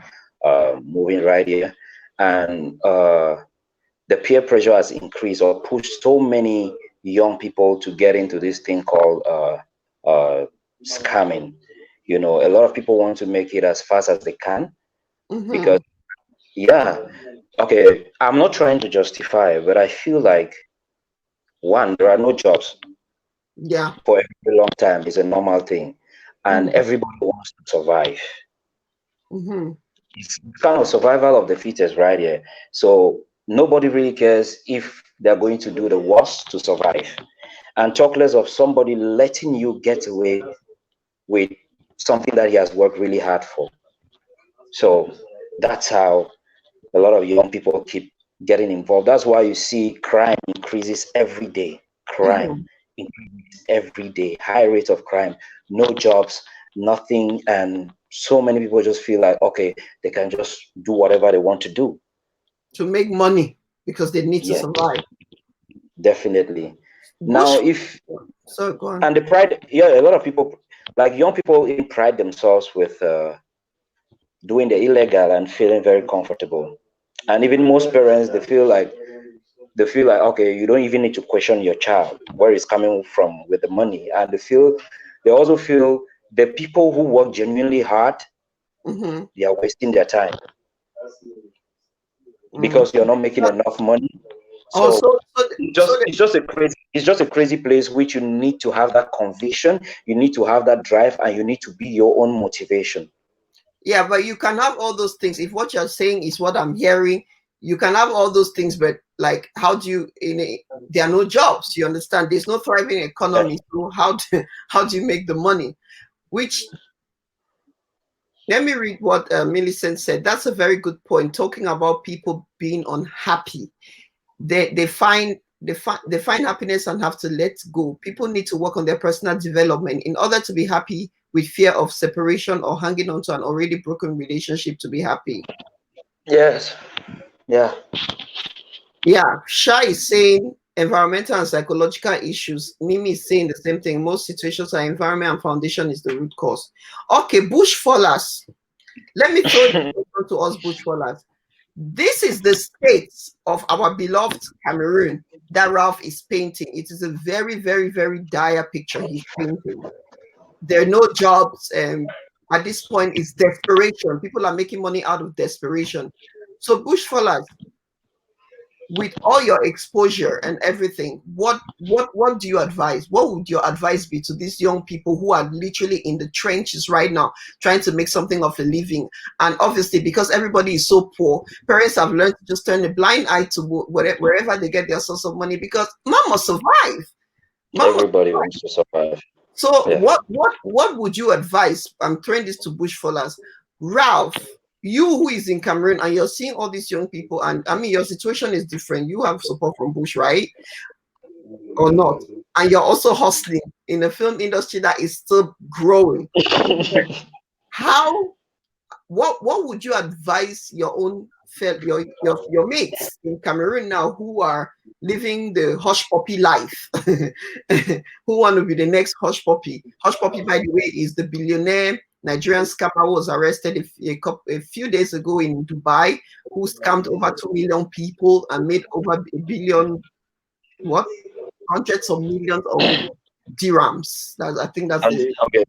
moving right here, and the peer pressure has increased or pushed so many young people to get into this thing called scamming. You know, a lot of people want to make it as fast as they can because, okay, I'm not trying to justify, but I feel like, one, there are no jobs. For a very long time is a normal thing, and everybody wants to survive. It's kind of survival of the fittest right here. So nobody really cares if they're going to do the worst to survive, and talk less of somebody letting you get away with something that he has worked really hard for. So that's how a lot of young people keep getting involved. That's why you see crime increases every day. Crime increases every day. High rate of crime, no jobs, nothing, and so many people just feel like, okay, they can just do whatever they want to do to make money because they need to Yeah, survive. definitely. Bush. Now, if So go on. and the pride, yeah, a lot of people, like young people, even pride themselves with doing the illegal and feeling very comfortable. And even most parents, they feel like okay, you don't even need to question your child where it's coming from with the money, and they also feel the people who work genuinely hard, they are wasting their time because you're not making enough money. So Also, it's just a crazy place which you need to have that conviction, you need to have that drive, and you need to be your own motivation. yeah, but you can have all those things. If what you're saying is what I'm hearing, you can have all those things, but like, how do you? There are no jobs. You understand? There's no thriving economy. So how do you make the money? Which, let me read what Millicent said. That's a very good point. Talking about people being unhappy, they find happiness and have to let go. People need to work on their personal development in order to be happy, with fear of separation or hanging on to an already broken relationship to be happy. Yes. Yeah. Yeah, Shah is saying environmental and psychological issues. Mimi is saying the same thing. Most situations are environment and foundation is the root cause. Okay, bush fallers. Let me throw it to us bush fallers. This is the state of our beloved Cameroon that Ralph is painting. It is a very, very, very dire picture he's painting. There are no jobs, and at this point, it's desperation. People are making money out of desperation. So, bush fallers, with all your exposure and everything, what do you advise? What would your advice be to these young people who are literally in the trenches right now, trying to make something of a living? And obviously, because everybody is so poor, parents have learned to just turn a blind eye to wherever they get their source of money, because mom must survive. Everybody wants to survive. So Yeah. what would you advise? I'm throwing this to bush fallers. Ralph, you who is in Cameroon and you're seeing all these young people, and I mean your situation is different. You have support from Bush, right? Or not? And you're also hustling in a film industry that is still growing. How what would you advise your own your mates in Cameroon now who are living the hush puppy life, who want to be the next hush puppy? Hush puppy, by the way, is the billionaire Nigerian scammer who was arrested a few days ago in Dubai, who scammed over 2 million people and made over a billion, what, hundreds of millions of dirhams. I think that's the Okay.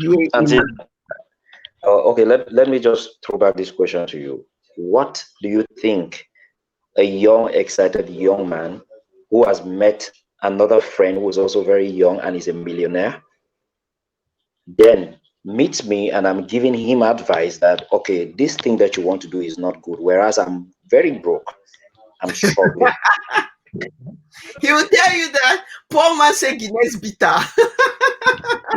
UAE. Okay. Let me just throw back this question to you. What do you think a young, excited young man who has met another friend who is also very young and is a millionaire, then meets me and I'm giving him advice that, okay, this thing that you want to do is not good, whereas I'm very broke, I'm struggling. He will tell you that poor man say Guinness bitter.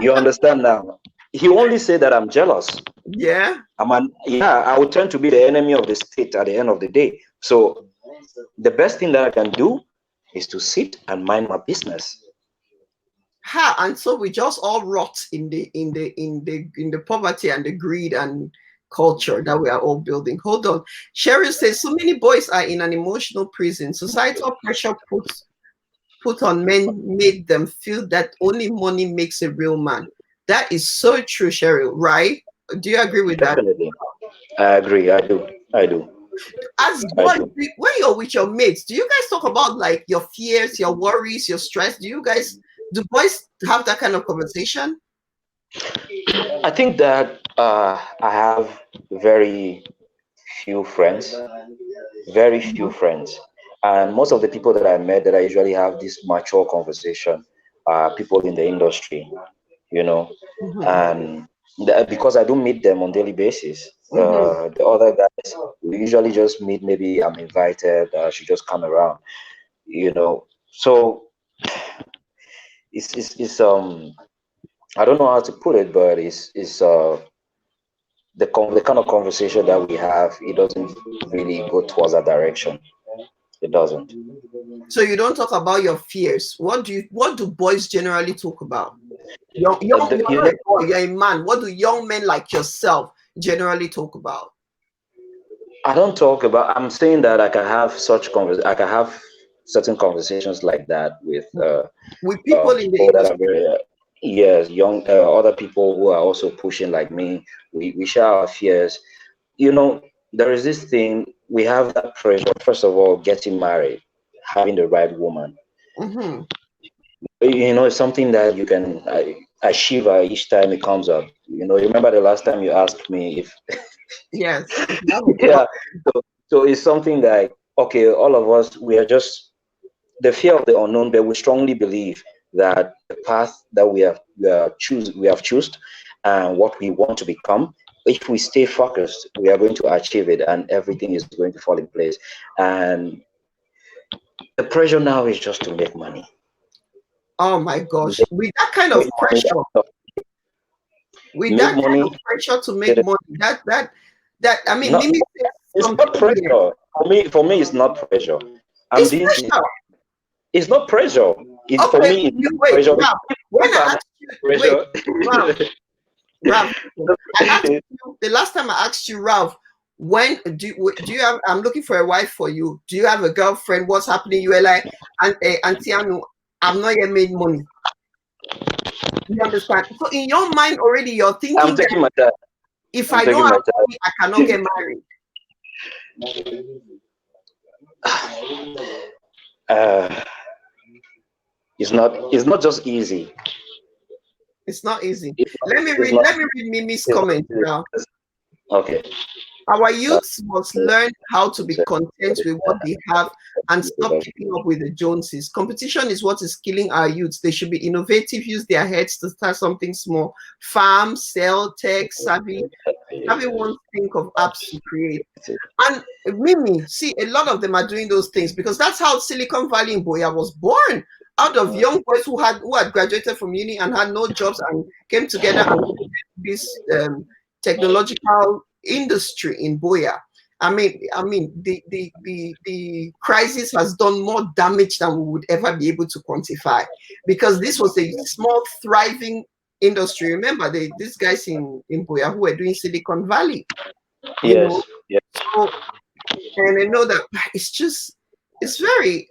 You understand now? He only say that I'm jealous. Yeah. I would tend to be the enemy of the state at the end of the day. So the best thing that I can do is to sit and mind my business. And so we just all rot in the poverty and the greed and culture that we are all building. Hold on. Cheryl says so many boys are in an emotional prison. Societal pressure put on men made them feel that only money makes a real man. That is so true, Cheryl, right? Do you agree with that? Definitely. I agree. I do. As boys, when you're with your mates, do you guys talk about like your fears, your worries, your stress? Do boys have that kind of conversation? I think that I have very few friends, and most of the people that I met that I usually have this mature conversation are people in the industry, and because I don't meet them on daily basis. The other guys, we usually just meet. Maybe I'm invited. I should just come around, So it's I don't know how to put it, but it's the kind of conversation that we have. It doesn't really go towards that direction. It doesn't. So you don't talk about your fears. What do boys generally talk about? You're not a boy, you're a man. What do young men like yourself generally talk about? I don't talk about. I'm saying that I can have I can have certain conversations like that with people in the people that are industry. very yes, young other people who are also pushing like me. We share our fears. You know, there is this thing. We have that pressure. First of all, getting married, having the right woman. Mm-hmm. You know, it's something that I shiver each time it comes up. You know, remember the last time you asked me if Yes, if you have a girl. yeah. So it's something that okay, all of us we are just the fear of the unknown, but we strongly believe that the path that we have chosen and what we want to become. If we stay focused, we are going to achieve it, and everything is going to fall in place. And the pressure now is just to make money. Oh my gosh, with that kind of pressure, Make money. to make money, that I mean, No, Mimi says it's not something here. pressure. For me, it's not pressure. I'm It's being. pressure. It's not pressure. It's for Okay, me. It's not wait, pressure. Ralph, when If I I'm asked you, wait, Ralph, pressure. Ralph, I asked you the last time I asked you, Ralph, when do you have? I'm looking for a wife for you. Do you have a girlfriend? What's happening? You were like, Auntie Anu, I'm not yet made money. You understand? So in your mind already, you're thinking I'm that taking my time. if I'm I don't taking my have time. money, I cannot get married. Uh, it's not just easy. It's not easy. It's not, Let me it's read. not, Let me read Mimi's it's comment not now. okay. Our youths must learn how to be content with what they have and stop keeping up with the Joneses. Competition is what is killing our youths. They should be innovative, use their heads to start something small. Farm, sell, tech, savvy. Everyone think of apps to create. And Mimi, see, a lot of them are doing those things because that's how Silicon Valley in Boya was born. Out of young boys who had graduated from uni and had no jobs and came together and this technological industry in Boya. The crisis has done more damage than we would ever be able to quantify because this was a small, thriving industry. Remember, these guys in Boya who were doing Silicon Valley, you Yes. know. Yes. So, and I know that it's very,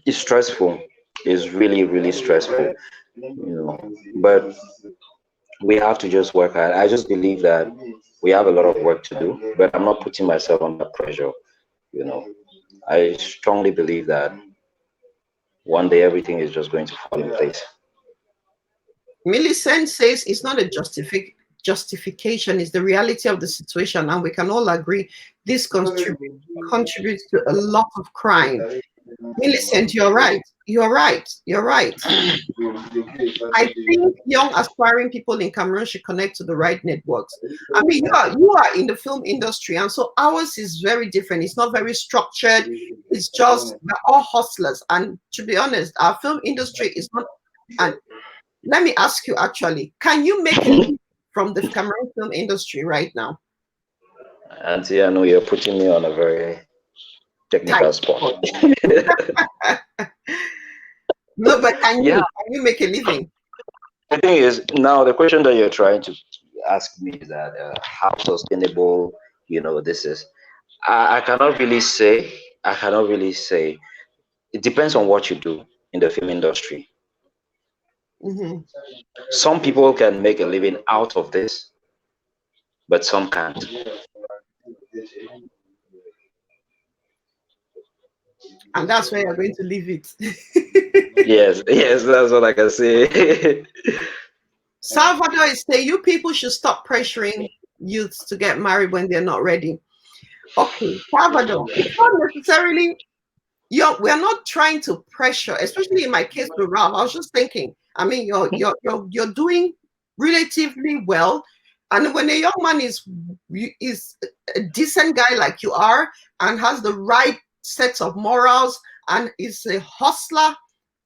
It's stressful. It's really really stressful. You know, but we have to just work hard. I just believe that we have a lot of work to do, but I'm not putting myself under pressure. You know, I strongly believe that one day everything is just going to fall in place. Millicent says it's not a justification, it's the reality of the situation, and we can all agree this contributes to a lot of crime. Millicent, you're right. You're right. You're right. I think young aspiring people in Cameroon should connect to the right networks. I mean, you are in the film industry, and so ours is very different. It's not very structured. It's just we're all hustlers. And to be honest, our film industry is not. And let me ask you, actually, can you make a living from the Cameroon film industry right now? Auntie, I know you're putting me on a very Tight. technical spot. No, but can Yeah, you make a living? the thing is now the question that you're trying to ask me is that how sustainable, you know, this is. I cannot really say. I cannot really say. It depends on what you do in the film industry. Mm-hmm. Some people can make a living out of this, but some can't. And that's where you're going to leave it. Yes, yes, that's what I can say. Salvador is saying you people should stop pressuring youths to get married when they're not ready. Okay, Salvador, it's not necessarily we're not trying to pressure, especially in my case with Ralph. I was just thinking, I mean, you're doing relatively well. And when a young man is a decent guy like you are and has the right sets of morals and is a hustler,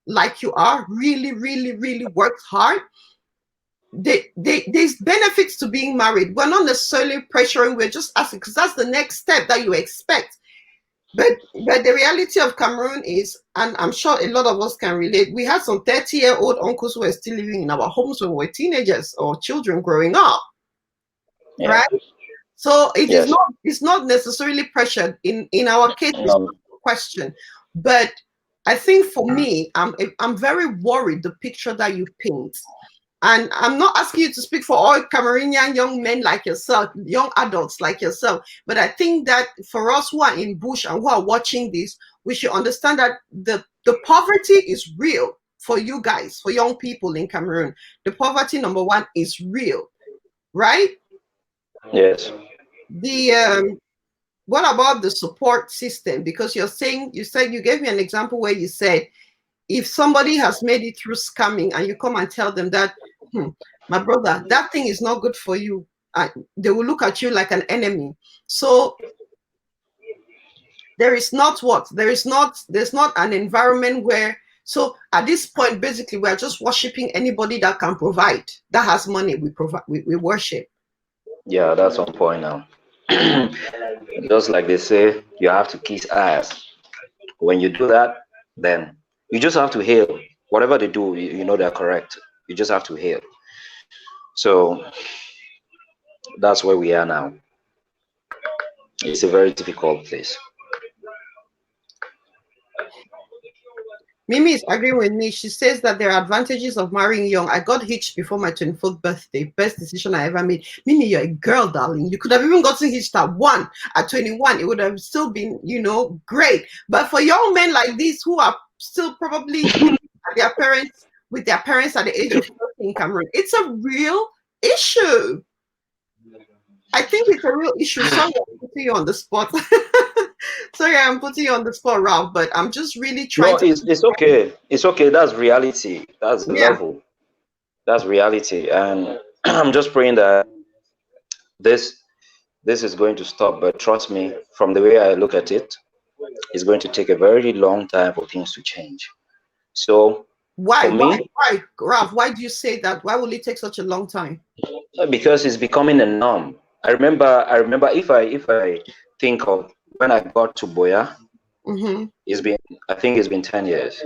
like you are, really, really, really works hard, there's benefits to being married. We're not necessarily pressuring, we're just asking, because that's the next step that you expect. But the reality of Cameroon is, and I'm sure a lot of us can relate, we had some 30-year-old uncles who were still living in our homes when we were teenagers or children growing up. Yeah. Right? So it's not necessarily pressured in our case. It's not a question. But I think for me, I'm very worried the picture that you paint. And I'm not asking you to speak for all Cameroonian young men like yourself, young adults like yourself, but I think that for us who are in bush and who are watching this, we should understand that the poverty is real for you guys, for young people in Cameroon. The poverty, number one, is real, right? Yes. What about the support system? Because you gave me an example where you said, if somebody has made it through scamming and you come and tell them that, my brother, that thing is not good for you, they will look at you like an enemy. So there's not an environment where, so at this point, basically, we are just worshiping anybody that can provide, that has money. We worship. Yeah, that's on point now. Just like they say, you have to kiss ass. When you do that, then you just have to hail. Whatever they do, you know they're correct. You just have to hail. So that's where we are now. It's a very difficult place. Mimi is agreeing with me. She says that there are advantages of marrying young. I got hitched before my 24th birthday. Best decision I ever made. Mimi, you're a girl, darling. You could have even gotten hitched at 21. It would have still been, great. But for young men like these who are still probably with their parents at the age of 30 in Cameroon, it's a real issue. I think it's a real issue. Sorry, I'm putting you on the spot. Sorry, I'm putting you on the spot, Ralph, but I'm just really trying it's okay. It's okay. That's reality. That's the level. That's reality. And I'm just praying that this is going to stop. But trust me, from the way I look at it, it's going to take a very long time for things to change. So why, Ralph, why do you say that? Why will it take such a long time? Because it's becoming a norm. I remember if I think of when I got to Boya, I think it's been 10 years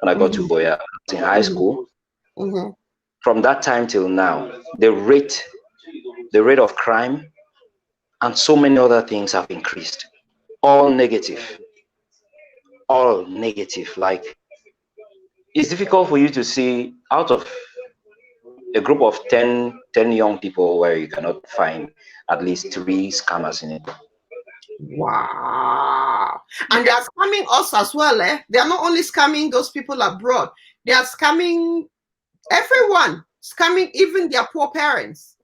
when I got to Boya. I was in high school. From that time till now, the rate of crime and so many other things have increased. All negative. Like, it's difficult for you to see out of a group of 10 young people where you cannot find at least 3 scammers in it. Wow. And they are scamming us as well. They are not only scamming those people abroad, they are scamming everyone, scamming even their poor parents.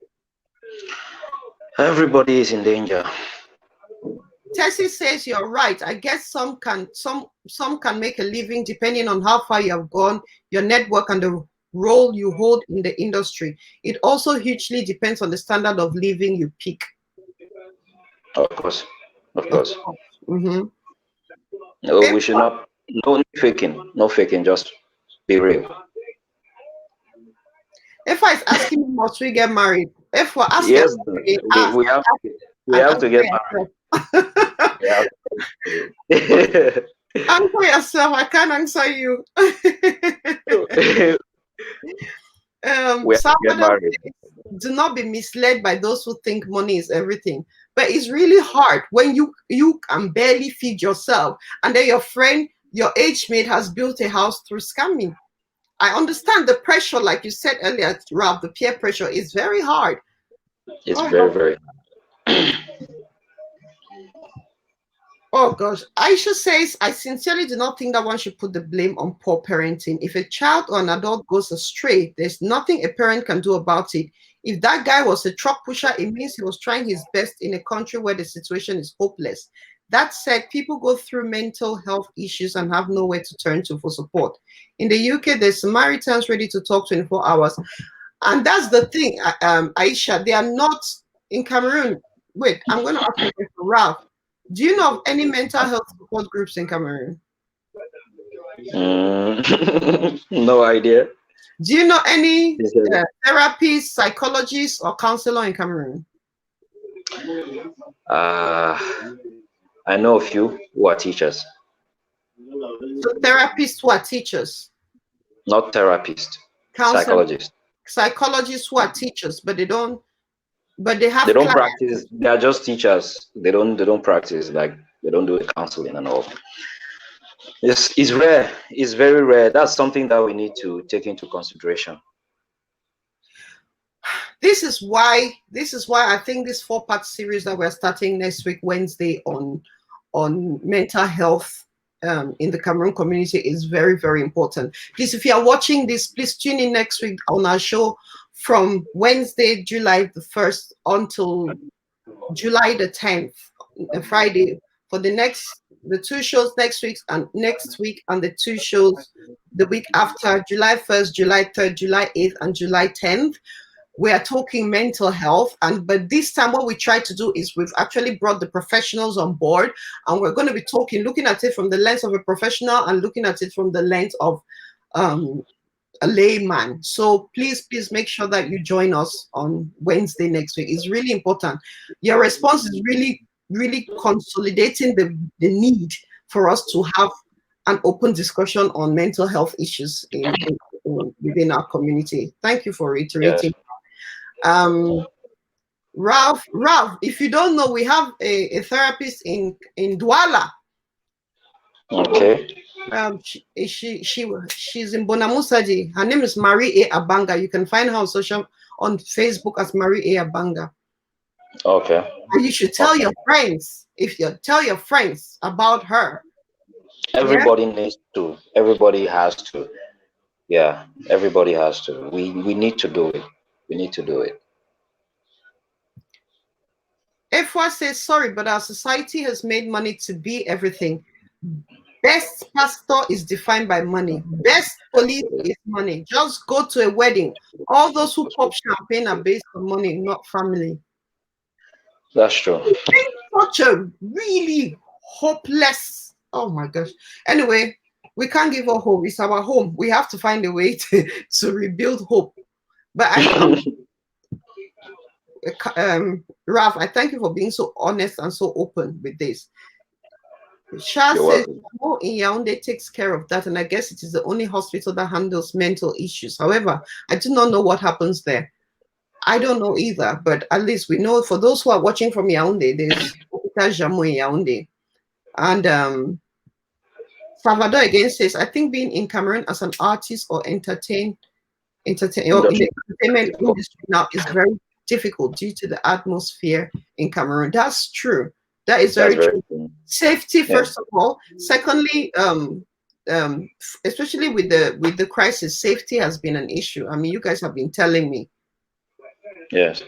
Everybody is in danger. Tessie says you're right. I guess some can make a living depending on how far you have gone, your network, and the role you hold in the industry. It also hugely depends on the standard of living you pick. Of course. No, we should not. No faking. Just be real. If I was asking, must we get married? If we're asking, yes, we have to get married. Answer yourself. I can't answer you. Do not be misled by those who think money is everything. But it's really hard when you can barely feed yourself, and then your friend, your age mate, has built a house through scamming. I understand the pressure, like you said earlier, Ralph, the peer pressure is very hard. It's very hard. Oh gosh, Aisha says, I sincerely do not think that one should put the blame on poor parenting. If a child or an adult goes astray, there's nothing a parent can do about it. If that guy was a truck pusher, it means he was trying his best in a country where the situation is hopeless. That said, people go through mental health issues and have nowhere to turn to for support. In the UK, there's Samaritans ready to talk 24 hours. And that's the thing, Aisha, they are not in Cameroon. Wait, I'm going to ask you for Ralph. Do you know of any mental health support groups in Cameroon? No idea. Do you know any therapist, psychologist, or counselor in Cameroon? I know a few who are teachers. So therapists who are teachers. Not therapists. Psychologists. Psychologists who are teachers, but they don't. But they have. They don't practice. They are just teachers. They don't practice. Like they don't do the counseling and all. It's rare. It's very rare. That's something that we need to take into consideration. This is why I think this 4-part series that we're starting next week, Wednesday, on mental health in the Cameroon community is very, very important. Please, if you are watching this, please tune in next week on our show from Wednesday, July the 1st until July the 10th, Friday, for the 2 shows next week and the 2 shows the week after, July 1st, July 3rd, July 8th, and July 10th. We are talking mental health, but this time what we try to do is we've actually brought the professionals on board, and we're going to be looking at it from the lens of a professional and looking at it from the lens of a layman. So please make sure that you join us on Wednesday next week. It's really important. Your response is really, really consolidating the need for us to have an open discussion on mental health issues within our community. Thank you for reiterating. Yes. Ralph, if you don't know, we have a therapist in Douala. Okay. She's in Bonamusaji. Her name is Marie A. Abanga. You can find her on Facebook as Marie A. Abanga. Okay. And you should tell your friends. If you tell your friends about her. Everybody needs to. Everybody has to. Yeah, everybody has to. We need to do it. We need to do it. Efwa says, sorry, but our society has made money to be everything. Best pastor is defined by money. Best police is money. Just go to a wedding. All those who pop champagne are based on money, not family. That's true. It's such a really hopeless. Oh my gosh. Anyway, we can't give up hope. It's our home. We have to find a way to rebuild hope. But Ralph, I thank you for being so honest and so open with this. Shah says, Mo in Yaoundé takes care of that, and I guess it is the only hospital that handles mental issues. However, I do not know what happens there. I don't know either, but at least we know for those who are watching from Yaoundé, there's Hospital Jamo in Yaoundé. And Salvador again says, I think being in Cameroon as an artist or entertainment industry now is very difficult due to the atmosphere in Cameroon. That's true. That is very true. Safety, first of all. Secondly, especially with the crisis, safety has been an issue. I mean, you guys have been telling me. Yes.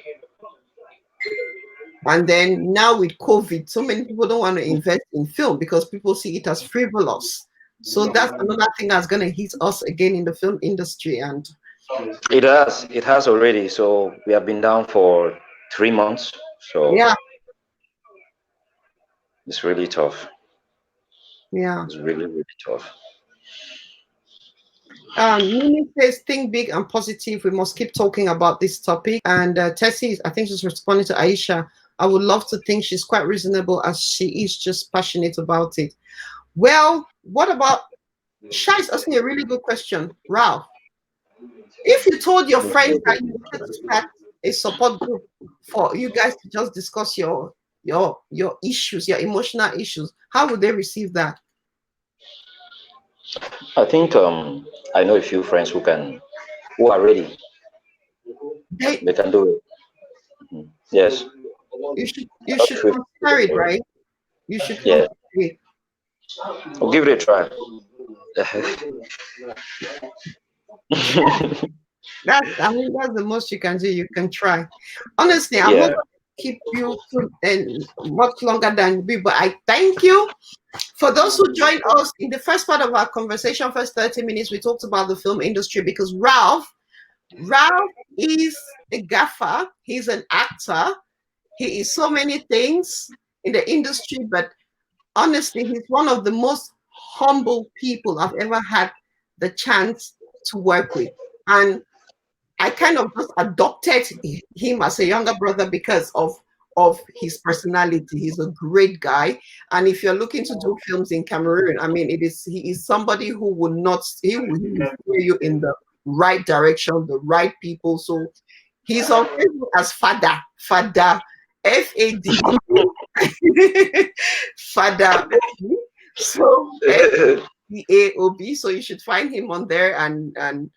And then now with COVID, so many people don't want to invest in film because people see it as frivolous. So that's another thing that's going to hit us again in the film industry. And it has already. So we have been down for 3 months. So yeah, it's really tough. Yeah, it's really, really tough. Mimi says, think big and positive. We must keep talking about this topic. And Tessie, I think she's responding to Aisha. I would love to think she's quite reasonable as she is just passionate about it. Well, what about, Shai is asking a really good question. Ralph, if you told your friends that you wanted to start a support group for you guys to just discuss your issues, your emotional issues, how would they receive that? I think I know a few friends who are ready. They can do it. Mm-hmm. Yes. You should consider it, right? You should consider it. I'll give it a try. That's the most you can do. You can try. Honestly, I'm not going to keep you much longer than we, but I thank you. For those who joined us in the first part of our conversation, first 30 minutes, we talked about the film industry because Ralph is a gaffer. He's an actor. He is so many things in the industry, but honestly, he's one of the most humble people I've ever had the chance to work with. And I kind of just adopted him as a younger brother because of his personality. He's a great guy, and if you're looking to do films in Cameroon, I mean, he is somebody who will not he will steer you in the right direction, the right people. So he's on Facebook as Fada FAD Fada. So FAOB. So you should find him on there and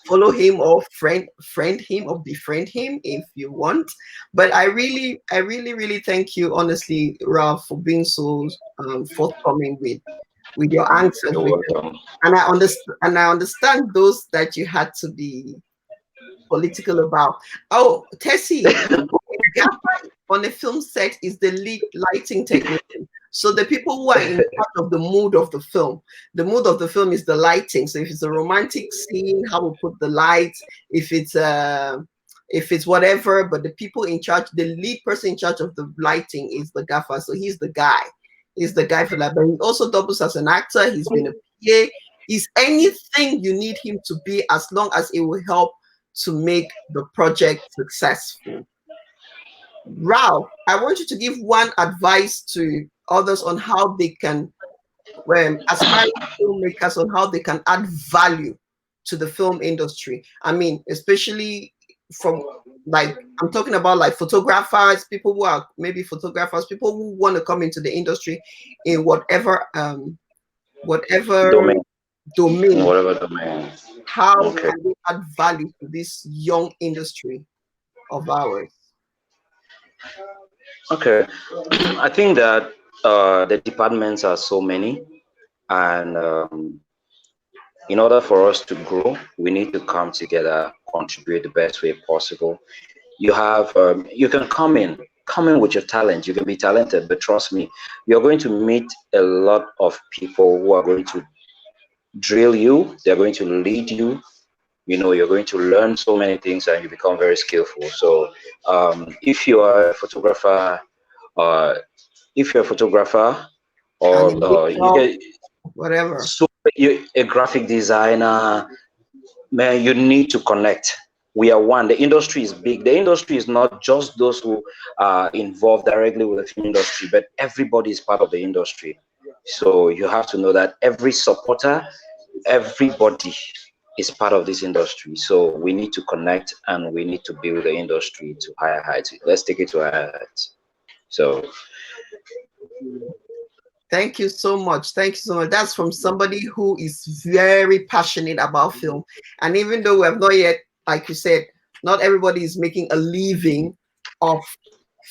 follow him or friend him or befriend him if you want. But I really thank you, honestly, Ralph, for being so forthcoming with your answers. And I understand those that you had to be political about. Oh, Tessie, Gaffer on a film set is the lead lighting technician. So the people who are in charge of the mood of the film is the lighting. So if it's a romantic scene, how we put the lights, if it's whatever, but the people in charge, the lead person in charge of the lighting is the Gaffer. So he's the guy. He's the guy for that. But he also doubles as an actor. He's been a PA. He's anything you need him to be, as long as it will help to make the project successful. Ralph, I want you to give one advice to others on how they can, aspiring filmmakers, on how they can add value to the film industry. I mean, especially from, like, I'm talking about like photographers, people who are maybe photographers, people who want to come into the industry in whatever domain. How can they add value to this young industry of ours? Okay, I think that the departments are so many, and in order for us to grow, we need to come together, contribute the best way possible. You have, you can come in with your talent. You can be talented, but trust me, you're going to meet a lot of people who are going to drill you. They're going to lead you. You know, you're going to learn so many things, and you become very skillful. So, if you are a photographer, or you get whatever, so you a graphic designer, man, you need to connect. We are one. The industry is big. The industry is not just those who are involved directly with the film industry, but everybody is part of the industry. So you have to know that every supporter, everybody is part of this industry. So we need to connect, and we need to build the industry to higher heights. Let's take it to higher heights. So thank you so much. Thank you so much. That's from somebody who is very passionate about film. And even though we have not yet, like you said, not everybody is making a living off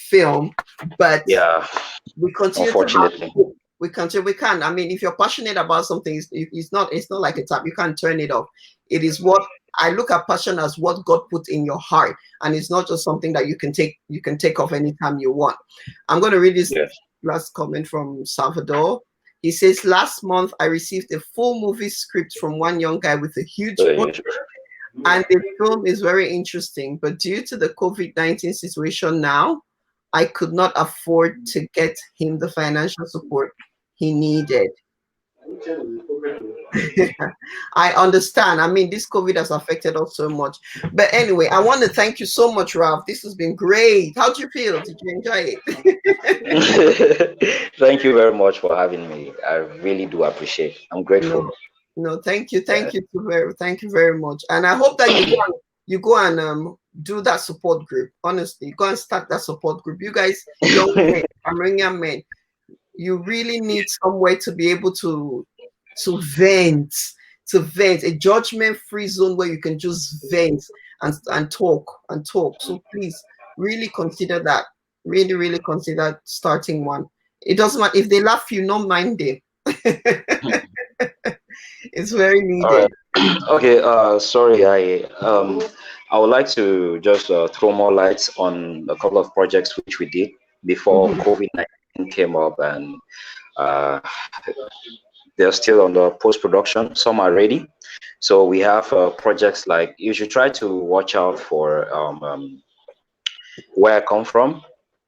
film, but yeah, we continue unfortunately. We can. I mean, if you're passionate about something, it's not like a tap. You can't turn it off. It is what I look at passion as, what God put in your heart, and it's not just something that you can take off anytime you want. I'm going to read this last comment from Salvador. He says, last month I received a full movie script from one young guy with a huge budget, and the film is very interesting, but due to the COVID-19 situation now, I could not afford to get him the financial support he needed. I understand. I mean, this COVID has affected us so much. But anyway, I want to thank you so much, Ralph. This has been great. How'd you feel? Did you enjoy it? Thank you very much for having me. I really do appreciate it. I'm grateful. No, thank you. Thank you very much. And I hope that you go and do that support group. Honestly, go and start that support group. You guys, young men, Cameroonian men, you really need somewhere to be able to vent, a judgment-free zone where you can just vent and talk. So please, really consider that. Really consider starting one. It doesn't matter if they laugh, you don't mind them. It's very needed. Okay, sorry, I would like to just throw more lights on a couple of projects which we did before COVID-19 came up, and they're still on the post-production. Some are ready. So we have projects like, you should try to watch out for Where I Come From,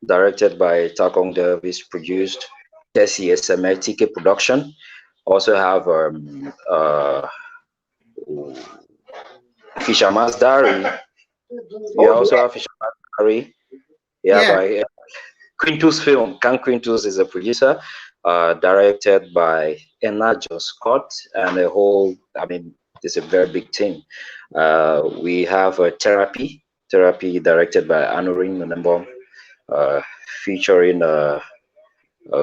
directed by Takong Davis, produced Tessie SML TK Production. Also have Fisherman's Diary. We Oh also yeah, have Fisherman's Diary. Yeah, yeah. by Quintus Film. Can Quintus is a producer, directed by Enajo Scott, and a whole, I mean, it's a very big team. We have Therapy directed by Anurin Menembom, uh, featuring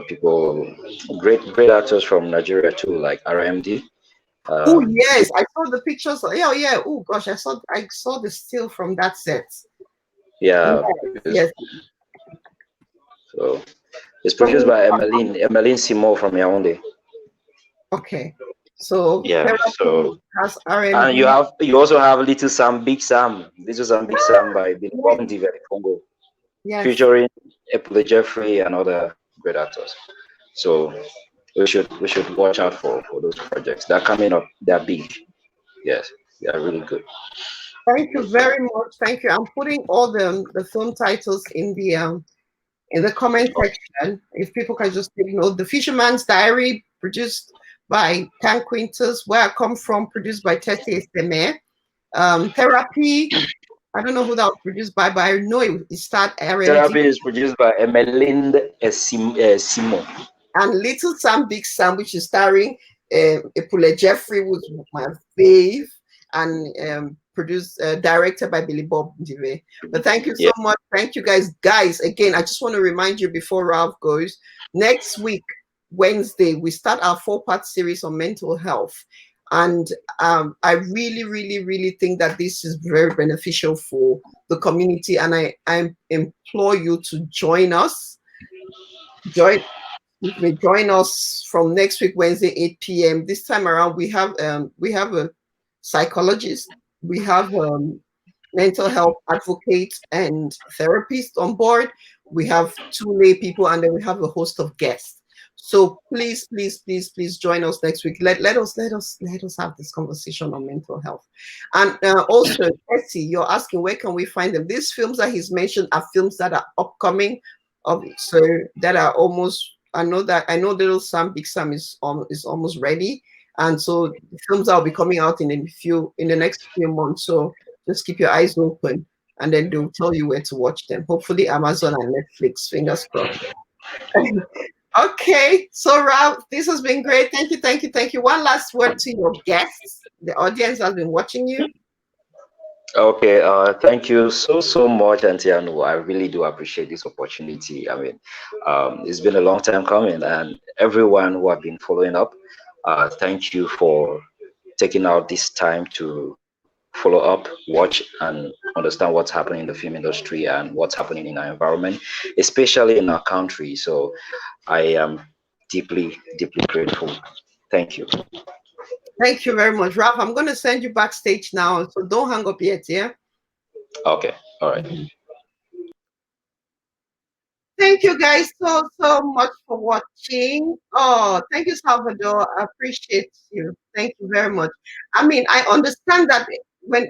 people, great actors from Nigeria too, like RMD. Oh Um, yes, I saw the pictures. Yeah, yeah. Oh gosh, I saw the still from that set. Yes, yeah, yes. so it's produced So by Emmeline Simo from Yaoundé. okay, so Yeah, therapy so has and RMD. you also have Little Sam Big Sam by Billy Yes, Bob Ndive Congo, yes. featuring Epple Jeffrey and other great actors. So we should watch out for those projects. They're coming up. They're big. Yes, they are really good. Thank you very much. Thank you. I'm putting all the film titles in the comment section. If people can just take note, The Fisherman's Diary, produced by Tan Quintus, Where I Come From, produced by Tessie Esteme. Therapy, I don't know who that was produced by, but I know it started RMD. Therapy is produced by Emmeline Simo. And Little Sam, Big Sam, which is starring Epule Jeffrey, who's my fave, and produced, directed by Billy Bob Ndive. But thank you so Yeah. much. Thank you guys. Guys, again, I just want to remind you before Ralph goes, next week, Wednesday, we start our 4-part series on mental health. And I really, really, really think that this is very beneficial for the community. And I implore you to join us. Join us from next week, Wednesday, 8 p.m. This time around, we have a psychologist, we have mental health advocate and therapist on board. We have 2 lay people, and then we have a host of guests. So please, please, please, please join us next week. Let us have this conversation on mental health. And also, Essie, you're asking where can we find them? These films that he's mentioned are films that are upcoming, so that are almost. I know Little Sam, Big Sam is almost ready, and so the films that will be coming out in the next few months. So just keep your eyes open, and then they'll tell you where to watch them. Hopefully, Amazon and Netflix. Fingers crossed. Okay, so Ralph, this has been great. Thank you, thank you, thank you. One last word to your guests. The audience has been watching you. Okay, thank you so much, Antiano. I really do appreciate this opportunity. I mean, it's been a long time coming, and everyone who have been following up, thank you for taking out this time to follow up, watch, and understand what's happening in the film industry and what's happening in our environment, especially in our country. So I am deeply grateful. Thank you. Thank you very much, Ralph. I'm going to send you backstage now, so don't hang up yet, yeah? Okay, all right. Thank you guys so much for watching. Oh, thank you, Salvador. I appreciate you. Thank you very much. I mean, I understand that when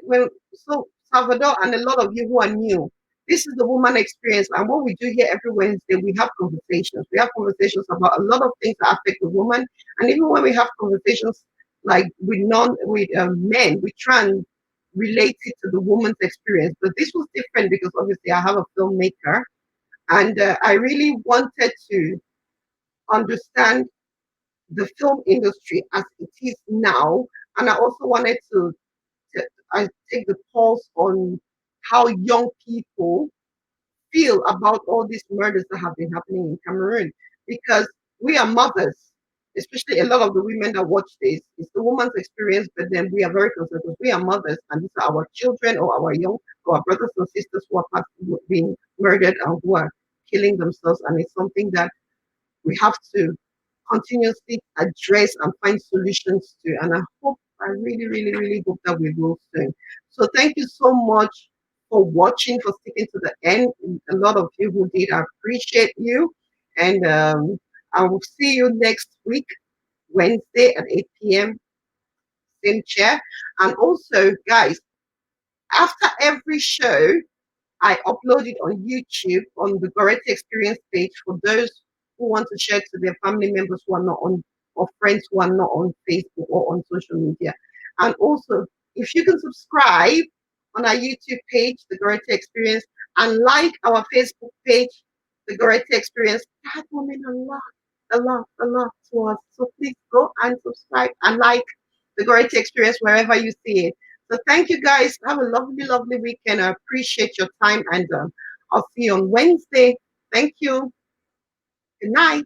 so Salvador and a lot of you who are new, this is the woman experience. And what we do here every Wednesday, we have conversations. We have conversations about a lot of things that affect the woman. And even when we have conversations like with men, we try and relate it to the woman's experience. But this was different because obviously I have a filmmaker, and I really wanted to understand the film industry as it is now. And I also wanted I take the pulse on how young people feel about all these murders that have been happening in Cameroon. Because we are mothers, especially a lot of the women that watch this. It's the woman's experience, but then we are very concerned because we are mothers, and these are our children or our brothers and sisters who are being murdered and who are killing themselves. And it's something that we have to continuously address and find solutions to. And I really, really, really hope that we will soon. So thank you so much for watching, for sticking to the end. A lot of you who did, I appreciate you. And I will see you next week, Wednesday at 8 p.m., same chair. And also, guys, after every show, I upload it on YouTube on the Goretti Experience page for those who want to share to their family members who are not on, or friends who are not on Facebook or on social media. And also, if you can subscribe on our YouTube page, The Gorete Experience, and like our Facebook page, The Gorete Experience, that will mean a lot to us. So please go and subscribe and like The Gorete Experience wherever you see it. So thank you guys. Have a lovely, lovely weekend. I appreciate your time, and I'll see you on Wednesday. Thank you. Good night.